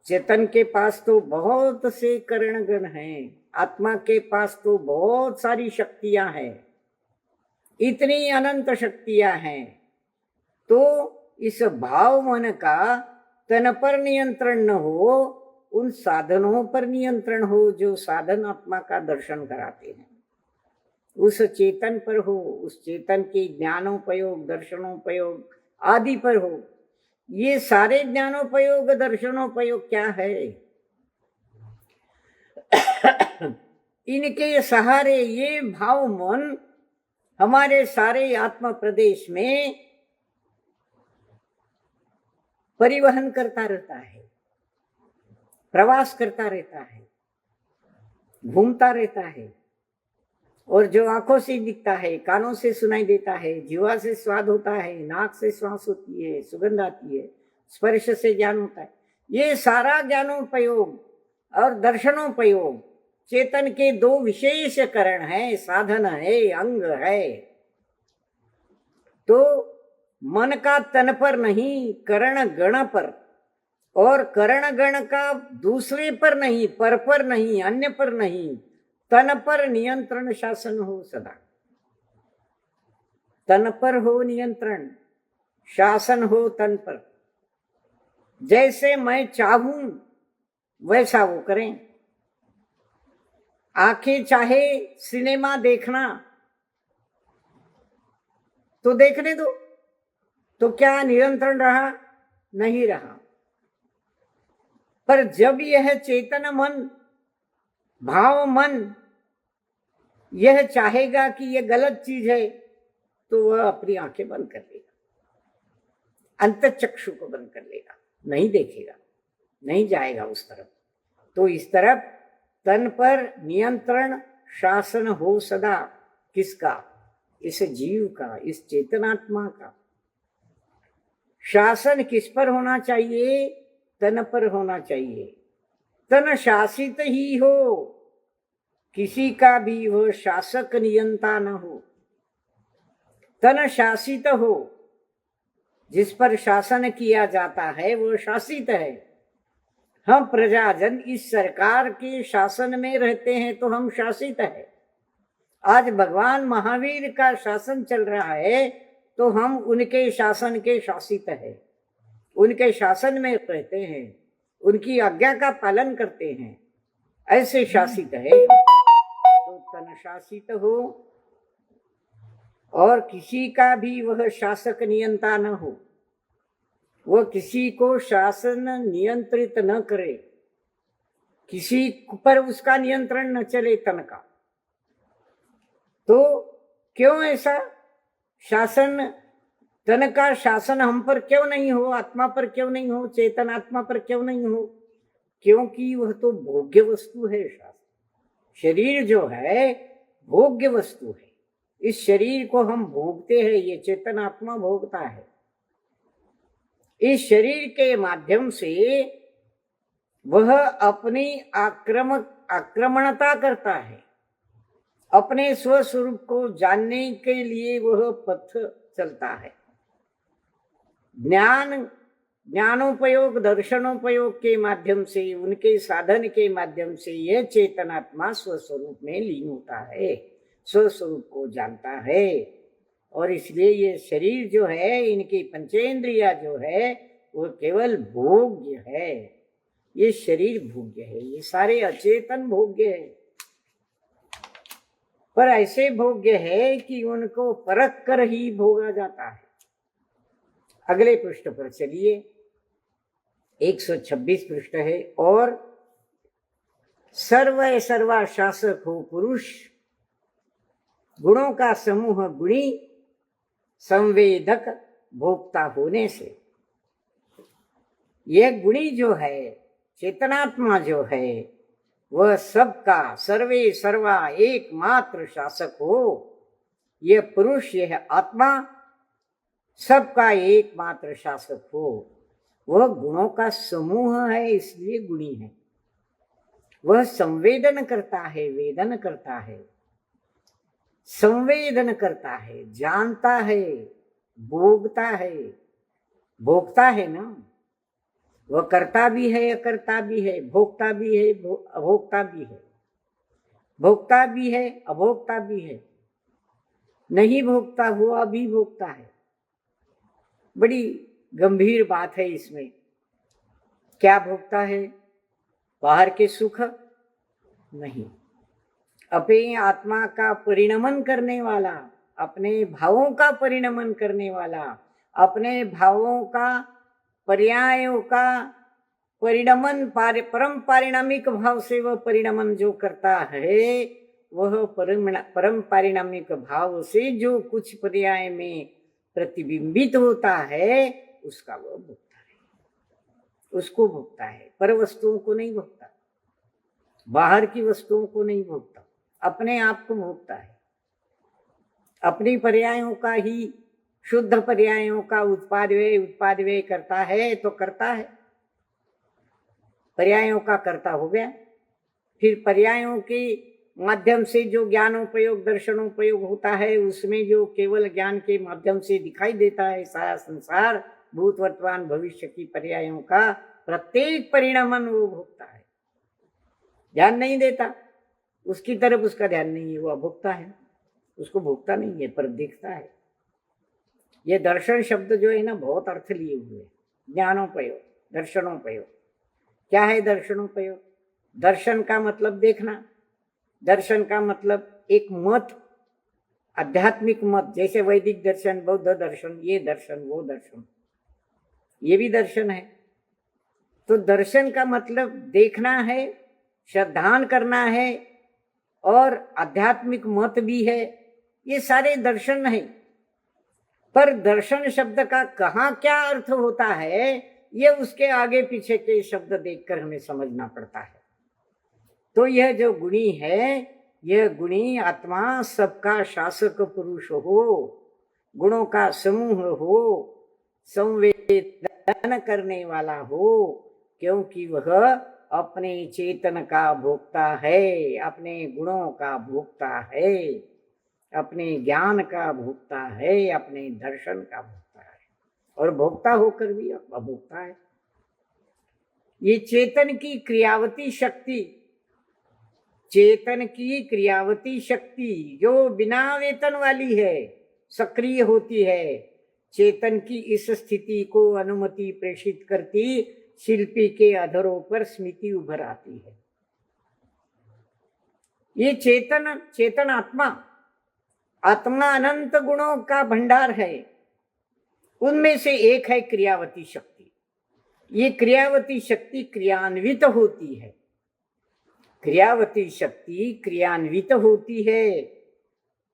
चेतन के पास तो बहुत से करण गण हैं, आत्मा के पास तो बहुत सारी शक्तियां हैं, इतनी अनंत शक्तियां हैं। तो इस भाव मन का तन पर नियंत्रण न हो, उन साधनों पर नियंत्रण हो जो साधन आत्मा का दर्शन कराते हैं। उस चेतन पर हो, उस चेतन के ज्ञानोपयोग, दर्शनोपयोग आदि पर हो। ये सारे ज्ञानोपयोग, दर्शनोपयोग क्या है? इनके सहारे ये भाव मन हमारे सारे आत्मा प्रदेश में परिवहन करता रहता है, प्रवास करता रहता है, घूमता रहता है। और जो आंखों से दिखता है, कानों से सुनाई देता है, जीवा से स्वाद होता है, नाक से श्वास होती है, सुगंध आती है, स्पर्श से ज्ञान होता है, ये सारा ज्ञानोपयोग और दर्शनोपयोग चेतन के दो विशेष करण है, साधन है, अंग है। तो मन का तन पर नहीं, करण गण पर, और करण गण का दूसरे पर नहीं, पर नहीं, अन्य पर नहीं, तन पर नियंत्रण शासन हो सदा। तन पर हो नियंत्रण, शासन हो तन पर। जैसे मैं चाहूं वैसा वो करें। आंखें चाहे सिनेमा देखना तो देखने दो, तो क्या नियंत्रण रहा? नहीं रहा। पर जब यह चेतन मन, भाव मन यह चाहेगा कि यह गलत चीज है, तो वह अपनी आंखें बंद कर लेगा, अंतःचक्षु को बंद कर लेगा, नहीं देखेगा, नहीं जाएगा उस तरफ। तो इस तरफ तन पर नियंत्रण शासन हो सदा। किसका? इस जीव का, इस चेतनात्मा का। शासन किस पर होना चाहिए? तन पर होना चाहिए। तन शासित ही हो, किसी का भी वो शासक नियंता न हो। तन शासित हो, जिस पर शासन किया जाता है वो शासित है। हम प्रजाजन इस सरकार के शासन में रहते हैं तो हम शासित है। आज भगवान महावीर का शासन चल रहा है तो हम उनके शासन के शासित है, उनके शासन में रहते हैं, उनकी आज्ञा का पालन करते हैं। ऐसे शासित है तो तन शासित हो और किसी का भी वह शासक नियंता न हो, वह किसी को शासन नियंत्रित न करे, किसी पर उसका नियंत्रण न चले तन का। तो क्यों ऐसा शासन, तन का शासन हम पर क्यों नहीं हो, आत्मा पर क्यों नहीं हो, चेतन आत्मा पर क्यों नहीं हो? क्योंकि वह तो भोग्य वस्तु है। शासन, शरीर जो है भोग्य वस्तु है। इस शरीर को हम भोगते हैं, ये चेतन आत्मा भोगता है। इस शरीर के माध्यम से वह अपनी आक्रमणता करता है, अपने स्वस्वरूप को जानने के लिए वह पथ चलता है। ज्ञानोपयोग, दर्शनोपयोग के माध्यम से, उनके साधन के माध्यम से यह चेतनात्मा स्वस्वरूप में लीन होता है, स्वस्वरूप को जानता है। और इसलिए ये शरीर जो है, इनकी पंचेंद्रिया जो है, वो केवल भोग्य है। ये शरीर भोग्य है, ये सारे अचेतन भोग्य है, पर ऐसे भोग्य है कि उनको परख कर ही भोगा जाता है। अगले पृष्ठ पर चलिए, 126 पृष्ठ है। और सर्वा शासक हो पुरुष, गुणों का समूह गुणी, संवेदक भोक्ता होने से। यह गुणी जो है, चेतनात्मा जो है, वह सबका सर्वे सर्वा एकमात्र शासक हो। यह पुरुष, यह आत्मा सबका एकमात्र शासक हो। वह गुणों का समूह है, इसलिए गुणी है। वह संवेदन करता है, वेदन करता है, संवेदन करता है, जानता है, भोगता है। भोगता है ना, वह करता भी है, अकर्ता भी है, भोगता भी है, अभोक्ता भी है, भोगता भी है, अभोक्ता भी है, नहीं भोगता हुआ भी भोगता है। बड़ी गंभीर बात है इसमें। क्या भोगता है? बाहर के सुख नहीं, अपने आत्मा का परिणमन करने वाला, अपने भावों का परिणमन करने वाला, अपने भावों का, पर्यायों का परिणमन, परम पारिणामिक भाव से वह परिणमन जो करता है, वह परम पारिणामिक भाव से जो कुछ पर्याय में प्रतिबिंबित होता है, उसका वह भोगता है, उसको भोगता है। पर वस्तुओं को नहीं भोगता, बाहर की वस्तुओं को नहीं भोगता, अपने आप को भोगता है। अपनी पर्यायों का ही, शुद्ध पर्यायों का उत्पाद व्यय करता है तो करता है, पर्यायों का कर्ता हो गया। फिर पर्यायों के माध्यम से जो ज्ञानोपयोग, दर्शनोपयोग होता है, उसमें जो केवल ज्ञान के माध्यम से दिखाई देता है सारा संसार, भूत वर्तमान भविष्य की पर्यायों का प्रत्येक परिणमन वो भोगता है, ध्यान नहीं देता, उसकी तरफ उसका ध्यान नहीं है, वो अभोक्ता है, उसको भोगता नहीं है, पर देखता है। ये दर्शन शब्द जो है ना, बहुत अर्थ लिए हुए। ज्ञानोपयोग, दर्शनोपयोग। क्या है दर्शनोपयोग? दर्शन का मतलब देखना, दर्शन का मतलब एक मत, आध्यात्मिक मत, जैसे वैदिक दर्शन, बौद्ध दर्शन, ये दर्शन, वो दर्शन, ये भी दर्शन है। तो दर्शन का मतलब देखना है, श्रद्धान करना है, और आध्यात्मिक मत भी है, ये सारे दर्शन है। पर दर्शन शब्द का कहाँ क्या अर्थ होता है, ये उसके आगे पीछे के शब्द देखकर हमें समझना पड़ता है। तो यह जो गुणी है, यह गुणी आत्मा सबका शासक पुरुष हो, गुणों का समूह हो, संवेदन करने वाला हो, क्योंकि वह अपने चेतन का भोक्ता है, अपने गुणों का भोक्ता है, अपने ज्ञान का भोक्ता है, अपने दर्शन का भोक्ता है, और भोक्ता होकर भी अभोक्ता है। ये चेतन की क्रियावती शक्ति, चेतन की क्रियावती शक्ति जो बिना वेतन वाली है, सक्रिय होती है, चेतन की इस स्थिति को अनुमति प्रेषित करती शिल्पी के अधरों पर स्मृति उभर आती है। ये चेतन आत्मा, आत्मा अनंत गुणों का भंडार है। उनमें से एक है क्रियावती शक्ति। ये क्रियावती शक्ति क्रियान्वित होती है। क्रियावती शक्ति क्रियान्वित होती है।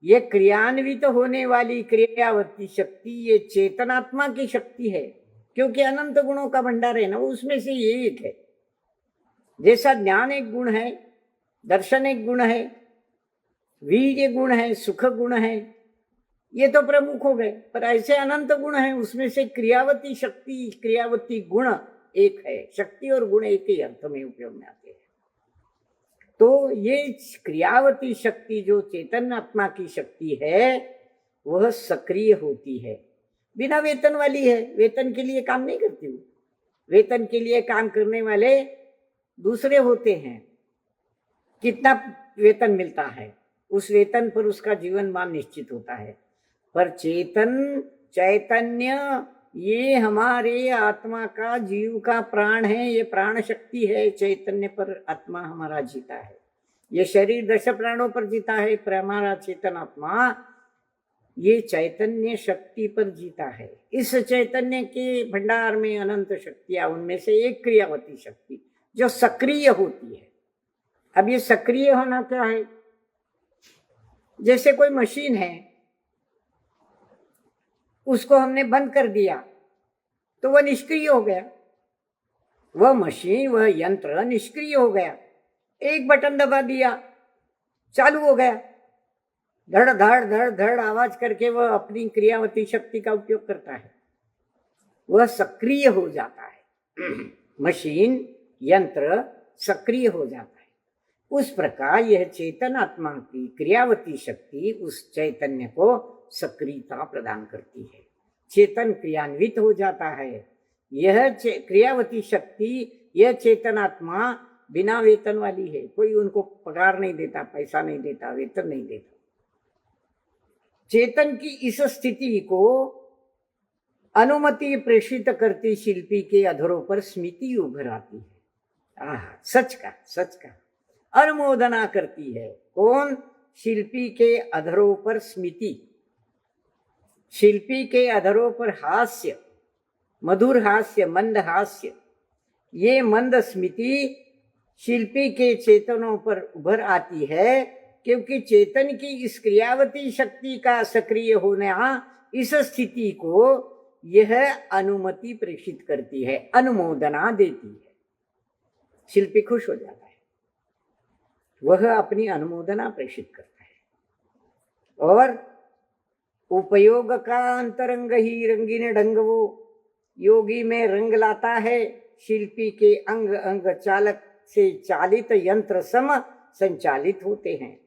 ये क्रियान्वित होने वाली क्रियावती शक्ति ये चेतनात्मा की शक्ति है, क्योंकि अनंत गुणों का भंडार है ना, उसमें से ये एक है। जैसा ज्ञान एक गुण है, दर्शन एक गुण है, वीर्य गुण है, सुख गुण है, ये तो प्रमुख हो गए, पर ऐसे अनंत गुण हैं, उसमें से क्रियावती शक्ति, क्रियावती गुण एक है। शक्ति और गुण एक ही अर्थ में उपयोग में आते हैं। तो ये क्रियावती शक्ति जो चेतन आत्मा की शक्ति है वह सक्रिय होती है, बिना वेतन वाली है। वेतन के लिए काम नहीं करती वो। वेतन के लिए काम करने वाले दूसरे होते हैं। कितना वेतन मिलता है, उस वेतन पर उसका जीवन मान निश्चित होता है। पर चैतन्य ये हमारे आत्मा का, जीव का प्राण है, ये प्राण शक्ति है। चैतन्य पर आत्मा हमारा जीता है। ये शरीर 10 प्राणों पर जीता है, पर हमारा चेतन आत्मा ये चैतन्य शक्ति पर जीता है। इस चैतन्य के भंडार में अनंत शक्तियां, उनमें से एक क्रियावती शक्ति जो सक्रिय होती है। अब ये सक्रिय होना क्या है? जैसे कोई मशीन है, उसको हमने बंद कर दिया तो वह निष्क्रिय हो गया। वह मशीन, वह यंत्र निष्क्रिय हो गया। एक बटन दबा दिया, चालू हो गया। धड़ धड़ धड़ धड़ आवाज करके वह अपनी क्रियावती शक्ति का उपयोग करता है, वह सक्रिय हो जाता है। मशीन, यंत्र सक्रिय हो जाता है। उस प्रकार यह चेतन आत्मा की क्रियावती शक्ति उस चैतन्य को सक्रियता प्रदान करती है। चेतन क्रियान्वित हो जाता है। यह क्रियावती शक्ति, यह चेतन आत्मा बिना वेतन वाली है। कोई उनको पगार नहीं देता, पैसा नहीं देता, वेतन नहीं देता। चेतन की इस स्थिति को अनुमति प्रेषित करती शिल्पी के अधरों पर स्मृति उभर आती है। सच का अनुमोदना करती है। कौन? शिल्पी के अधरों पर स्मृति। शिल्पी के अधरों पर हास्य, मधुर हास्य, मंद हास्य। ये मंद स्मृति शिल्पी के चेतनों पर उभर आती है, क्योंकि चेतन की इस क्रियावती शक्ति का सक्रिय होना, इस स्थिति को यह अनुमति प्रेषित करती है, अनुमोदना देती है। शिल्पी खुश हो जाता है, वह अपनी अनुमोदना प्रेषित करता है। और उपयोग का अंतरंग ही रंगीन ढंग वो योगी में रंग लाता है। शिल्पी के अंग अंग चालक से चालित यंत्र सम संचालित होते हैं।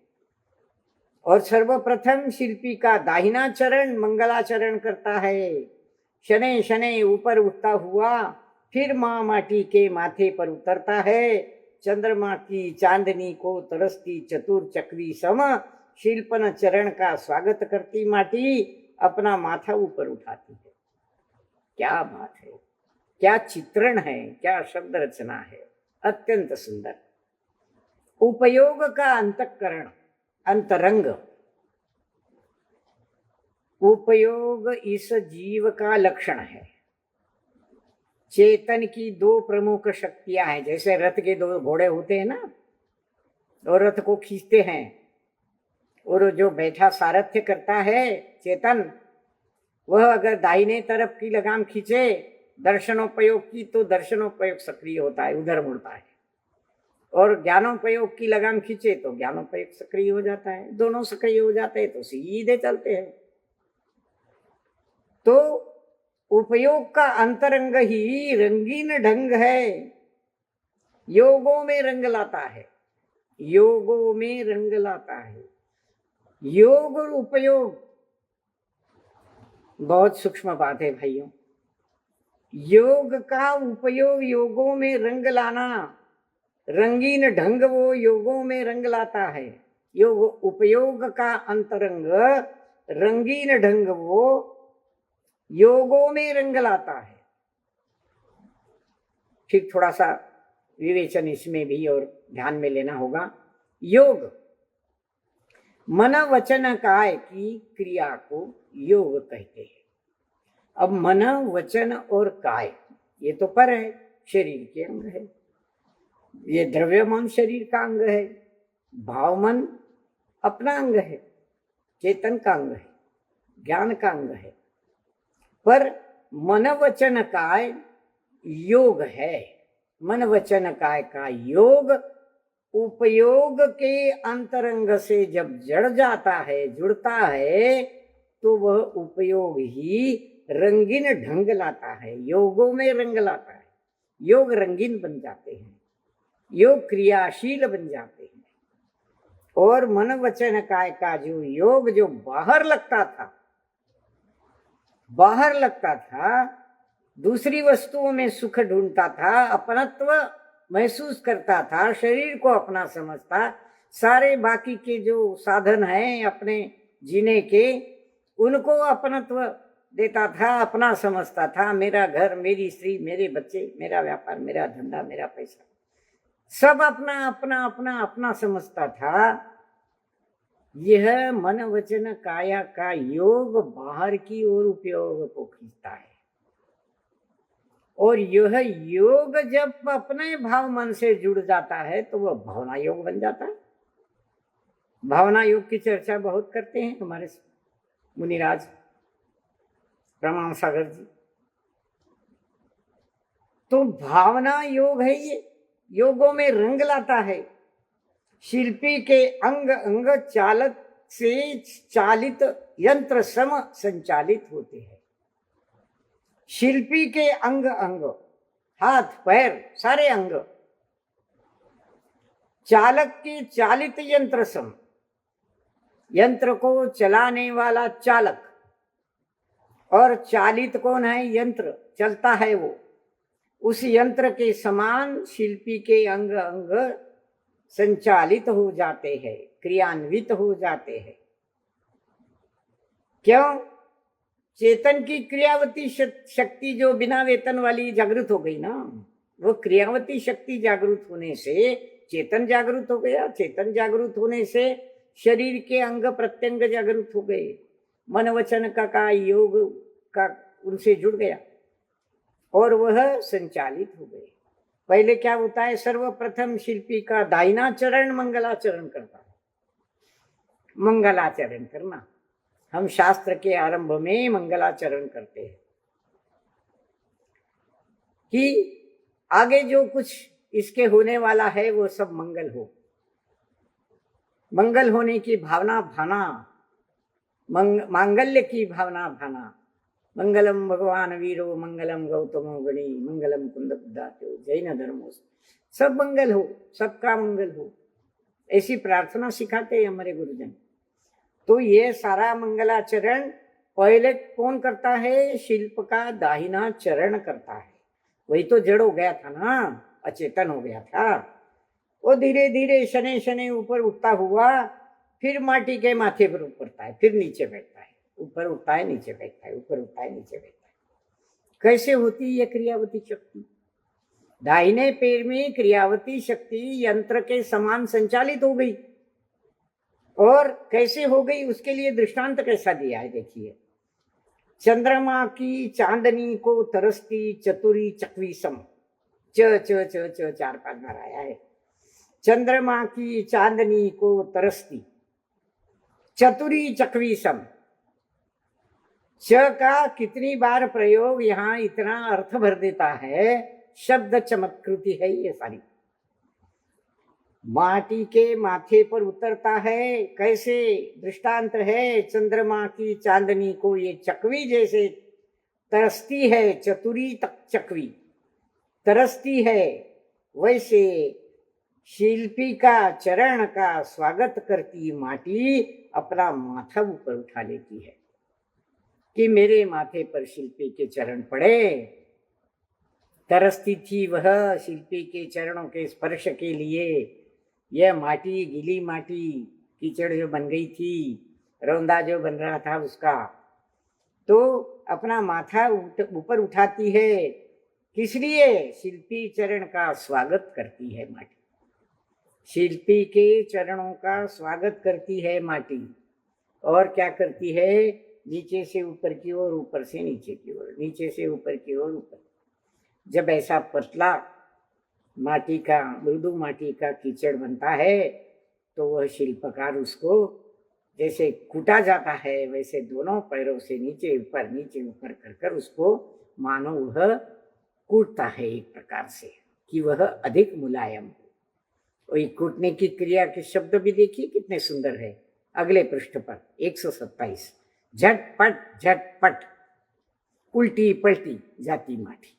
और सर्वप्रथम शिल्पी का दाहिना चरण मंगलाचरण करता है। शनै शनै ऊपर उठता हुआ फिर माँ माटी के माथे पर उतरता है। चंद्रमा की चांदनी को तरसती चतुर चक्री सम शिल्पन चरण का स्वागत करती माटी अपना माथा ऊपर उठाती है। क्या बात है, क्या चित्रण है, क्या शब्द रचना है, अत्यंत सुंदर। उपयोग का अंतःकरण, अंतरंग। उपयोग इस जीव का लक्षण है। चेतन की 2 प्रमुख शक्तियां हैं। जैसे रथ के 2 घोड़े होते हैं ना, और रथ को खींचते हैं, और जो बैठा सारथ्य करता है चेतन, वह अगर दाहिने तरफ की लगाम खींचे दर्शनोपयोग की, तो दर्शनोपयोग सक्रिय होता है, उधर मुड़ता है। और ज्ञानोपयोग की लगाम खींचे तो ज्ञानोपयोग सक्रिय हो जाता है। दोनों सक्रिय हो जाते हैं तो सीधे चलते हैं। तो उपयोग का अंतरंग ही रंगीन ढंग है, योगों में रंग लाता है, योगों में रंग लाता है। योग और उपयोग बहुत सूक्ष्म बात है भाइयों। योग का उपयोग योगों में रंग लाना, रंगीन ढंग वो योगों में रंग लाता है। योग उपयोग का अंतरंग रंगीन ढंग वो योगों में रंग लाता है। फिर थोड़ा सा विवेचन इसमें भी और ध्यान में लेना होगा। योग मन वचन काय की क्रिया को योग कहते हैं। अब मन वचन और काय ये तो पर है, शरीर के अंग है। ये द्रव्यमान शरीर का अंग है, भाव मन अपना अंग है, चेतन का अंग है, ज्ञान का अंग है। पर मन वचन काय योग है। मन वचन काय का योग उपयोग के अंतरंग से जब जड़ जाता है, जुड़ता है, तो वह उपयोग ही रंगीन ढंग लाता है, योगों में रंग लाता है। योग रंगीन बन जाते हैं, योग क्रियाशील बन जाते हैं। और मन वचन काय का जो योग जो बाहर लगता था, दूसरी वस्तुओं में सुख ढूंढता था, अपनत्व महसूस करता था, शरीर को अपना समझता, सारे बाकी के जो साधन हैं अपने जीने के उनको अपनत्व देता था, अपना समझता था। मेरा घर, मेरी स्त्री, मेरे बच्चे, मेरा व्यापार, मेरा धंधा, मेरा पैसा, सब अपना अपना अपना अपना समझता था। यह मन वचन काया का योग बाहर की ओर उपयोग को खींचता है। और यह योग जब अपने भाव मन से जुड़ जाता है तो वह भावना योग बन जाता है। भावना योग की चर्चा बहुत करते हैं हमारे मुनिराज प्रमाण सागर जी। तो भावना योग है, ये योगों में रंग लाता है। शिल्पी के अंग अंग चालक से चालित यंत्र सम संचालित होते हैं। शिल्पी के अंग अंग, हाथ पैर सारे अंग, चालक की चालित यंत्र सम, यंत्र को चलाने वाला चालक, और चालित कौन है? यंत्र, चलता है वो। उस यंत्र के समान शिल्पी के अंग अंग संचालित हो जाते हैं, क्रियान्वित हो जाते हैं। क्यों? चेतन की क्रियावती शक्ति जो बिना वेतन वाली जागृत हो गई ना, वो क्रियावती शक्ति जागृत होने से चेतन जागृत हो गया। चेतन जागृत होने से शरीर के अंग प्रत्यंग जागृत हो गए। मन वचन का योग का उनसे जुड़ गया और वह संचालित हो गए। पहले क्या होता है? सर्वप्रथम शिल्पी का दाहिना चरण मंगलाचरण करता है। मंगलाचरण करना, हम शास्त्र के आरंभ में मंगलाचरण करते हैं कि आगे जो कुछ इसके होने वाला है वो सब मंगल हो। मंगल होने की भावना भाना, मांगल्य की भावना भाना। मंगलम भगवान वीरो, मंगलम गौतमो गणी, मंगलम कुंद बुद्धाचो, जैन धर्मो, सब मंगल हो, सबका मंगल हो, ऐसी प्रार्थना सिखाते हैं हमारे गुरुजन। तो ये सारा मंगलाचरण पहले कौन करता है? शिल्प का दाहिना चरण करता है। वही तो जड़ हो गया था ना, अचेतन हो गया था। वो धीरे धीरे शनै शनै ऊपर उठता हुआ फिर माटी के माथे पर उतरता है, फिर नीचे बैठता है, ऊपर उठता है नीचे बैठता है, ऊपर उठता है नीचे बैठता है। कैसे होती है क्रियावती शक्ति? दाहिने पैर में क्रियावती शक्ति यंत्र के समान संचालित हो गई। और कैसे हो गई उसके लिए दृष्टांत कैसा दिया है देखिए। चंद्रमा की चांदनी को तरसती चतुरी चकवी सम, च च च च 4-5 बार आया है। चंद्रमा की चांदनी को तरसती चतुरी चकवी सम, च का कितनी बार प्रयोग यहाँ इतना अर्थ भर देता है। शब्द चमत्कृति है ये सारी। माटी के माथे पर उतरता है, कैसे? दृष्टांत है, चंद्रमा की चांदनी को ये चकवी जैसे तरसती है, चतुरी तक चकवी तरसती है, वैसे शिल्पी का चरण का स्वागत करती माटी अपना माथा ऊपर उठा लेती है कि मेरे माथे पर शिल्पी के चरण पड़े। तरसती थी वह शिल्पी के चरणों के स्पर्श के लिए। यह माटी, गीली माटी, कीचड़ जो बन गई थी, रौंदा जो बन रहा था उसका, तो अपना माथा ऊपर उठाती है। किस लिए? शिल्पी चरण का स्वागत करती है माटी। शिल्पी के चरणों का स्वागत करती है माटी, और क्या करती है, नीचे से ऊपर की ओर, ऊपर से नीचे की ओर, नीचे से ऊपर की ओर, ऊपर। जब ऐसा पतला माटी का, मृदु माटी का कीचड़ बनता है तो वह शिल्पकार उसको जैसे कूटा जाता है, वैसे दोनों पैरों से नीचे ऊपर कर कर उसको मानो वह कूटता है एक प्रकार से, कि वह अधिक मुलायम हो। वही कूटने की क्रिया के शब्द भी देखिए कितने सुंदर है। अगले पृष्ठ पर 127, झटपट झटपट उल्टी पलटी जाती माटी।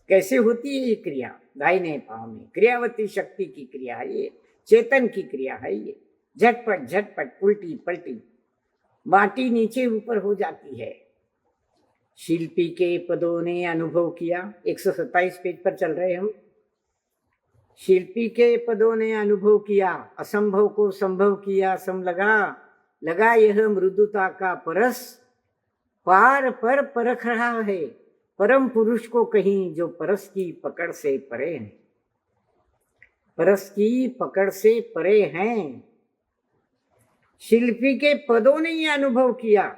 कैसे होती है ये क्रिया? दाहिने पांव में क्रियावती शक्ति की क्रिया है ये, चेतन की क्रिया है ये। झटपट झटपट उल्टी पलटी माटी नीचे ऊपर हो जाती है। शिल्पी के पदों ने अनुभव किया, 127 पेज पर चल रहे हम। शिल्पी के पदों ने अनुभव किया, असंभव को संभव किया, सम लगा यह मृदुता का परस, पार पर परख रहा है परम पुरुष को कहीं, जो परस की पकड़ से परे हैं। परस की पकड़ से परे हैं। शिल्पी के पदों ने यह अनुभव किया,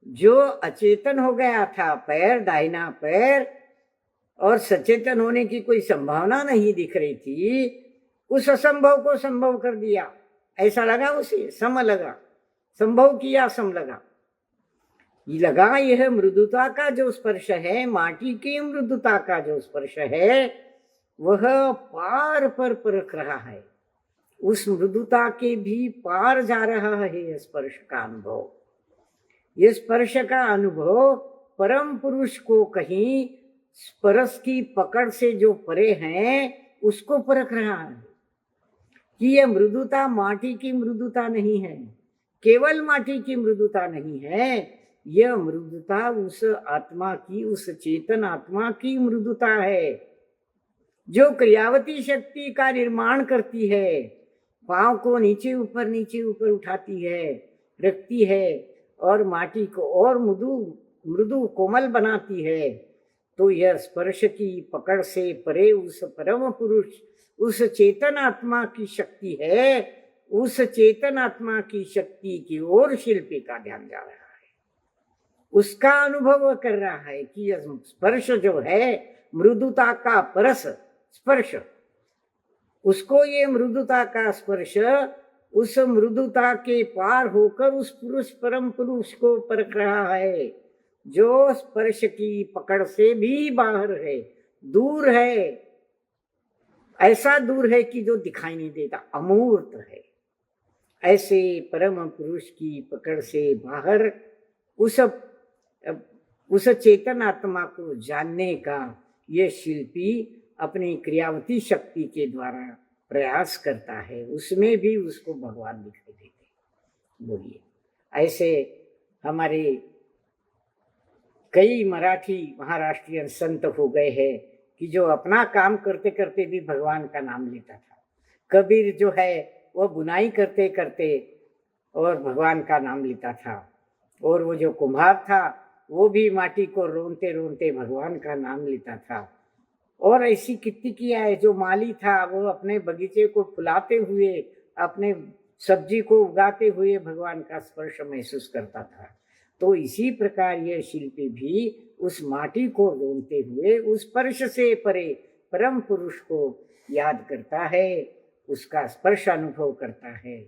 जो अचेतन हो गया था पैर, दाहिना पैर, और सचेतन होने की कोई संभावना नहीं दिख रही थी, उस असंभव को संभव कर दिया। ऐसा लगा उसे, सम लगा, संभव किया, सम लगा। लगा यह मृदुता का जो स्पर्श है, माटी की मृदुता का जो स्पर्श है, वह पार पर परख रहा है। उस मृदुता के भी पार जा रहा है स्पर्श का अनुभव। ये स्पर्श का अनुभव परम पुरुष को कहीं स्पर्श की पकड़ से जो परे हैं उसको परख रहा है कि यह मृदुता माटी की मृदुता नहीं है, केवल माटी की मृदुता नहीं है, यह मृदुता उस आत्मा की, उस चेतन आत्मा की मृदुता है, जो क्रियावती शक्ति का निर्माण करती है, पांव को नीचे ऊपर उठाती है, रखती है, और माटी को और मृदु कोमल बनाती है। तो यह स्पर्श की पकड़ से परे उस परम पुरुष, उस चेतन आत्मा की शक्ति है। उस चेतन आत्मा की शक्ति की ओर शिल्पी का ध्यान जा रहा है, उसका अनुभव कर रहा है कि यह स्पर्श जो है, मृदुता का परस स्पर्श, उसको ये मृदुता का स्पर्श उस मृदुता के पार होकर उस पुरुष, परम पुरुष को परख रहा है, जो स्पर्श की पकड़ से भी बाहर है, दूर है, ऐसा दूर है कि जो दिखाई नहीं देता, अमूर्त है। ऐसे परम पुरुष की पकड़ से बाहर उस चेतन आत्मा को जानने का ये शिल्पी अपनी क्रियावती शक्ति के द्वारा प्रयास करता है। उसमें भी उसको भगवान दिखाई देते। बोलिए, ऐसे हमारे कई मराठी महाराष्ट्रियन संत हो गए हैं कि जो अपना काम करते करते भी भगवान का नाम लेता था। कबीर जो है वो बुनाई करते करते और भगवान का नाम लेता था, और वो जो कुम्हार था वो भी माटी को रोनते रोनते भगवान का नाम लेता था। और ऐसी कितनी किया है। जो माली था वो अपने बगीचे को फुलाते हुए, अपने सब्जी को उगाते हुए भगवान का स्पर्श महसूस करता था। तो इसी प्रकार यह शिल्पी भी उस माटी को रोनते हुए उस स्पर्श से परे परम पुरुष को याद करता है, उसका स्पर्श अनुभव करता है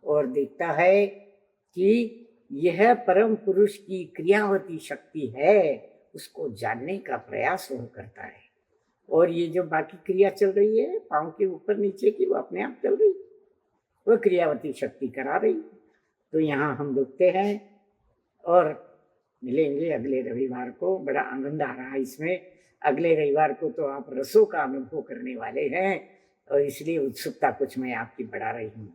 और देखता है कि यह परम पुरुष की क्रियावती शक्ति है, उसको जानने का प्रयास वह करता है। और ये जो बाकी क्रिया चल रही है पांव के ऊपर नीचे की, वो अपने आप चल रही, वो क्रियावती शक्ति करा रही। तो यहाँ हम रुकते हैं और मिलेंगे अगले रविवार को। बड़ा आनंद आ रहा है इसमें। अगले रविवार को तो आप रसों का अनुभव करने वाले हैं और इसलिए उत्सुकता कुछ मैं आपकी बढ़ा रही हूँ।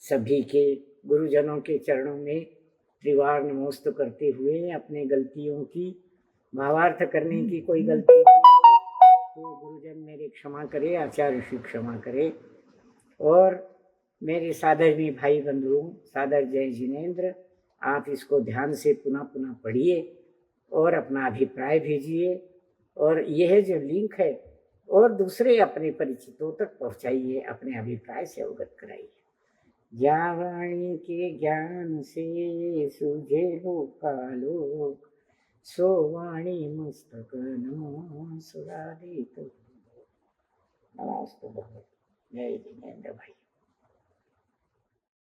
सभी के गुरुजनों के चरणों में त्रिवार नमोस्त करते हुए अपने गलतियों की भावार्थ करने की कोई गलती तो गुरुजन मेरे क्षमा करे, आचार्य श्री क्षमा करे। और मेरे सादरनी भाई बंधुओं, सादर जय जिनेन्द्र, आप इसको ध्यान से पुनः पुनः पढ़िए और अपना अभिप्राय भेजिए। और यह जो लिंक है और दूसरे अपने परिचितों तक पहुंचाइए, अपने अभिप्राय से अवगत कराइए। ज्या वाणी के ज्ञान से सूझे लोकालोक, सो वाणी मस्तक न सुरादित। नमस्ते। जय जिनेन्द्र भाई।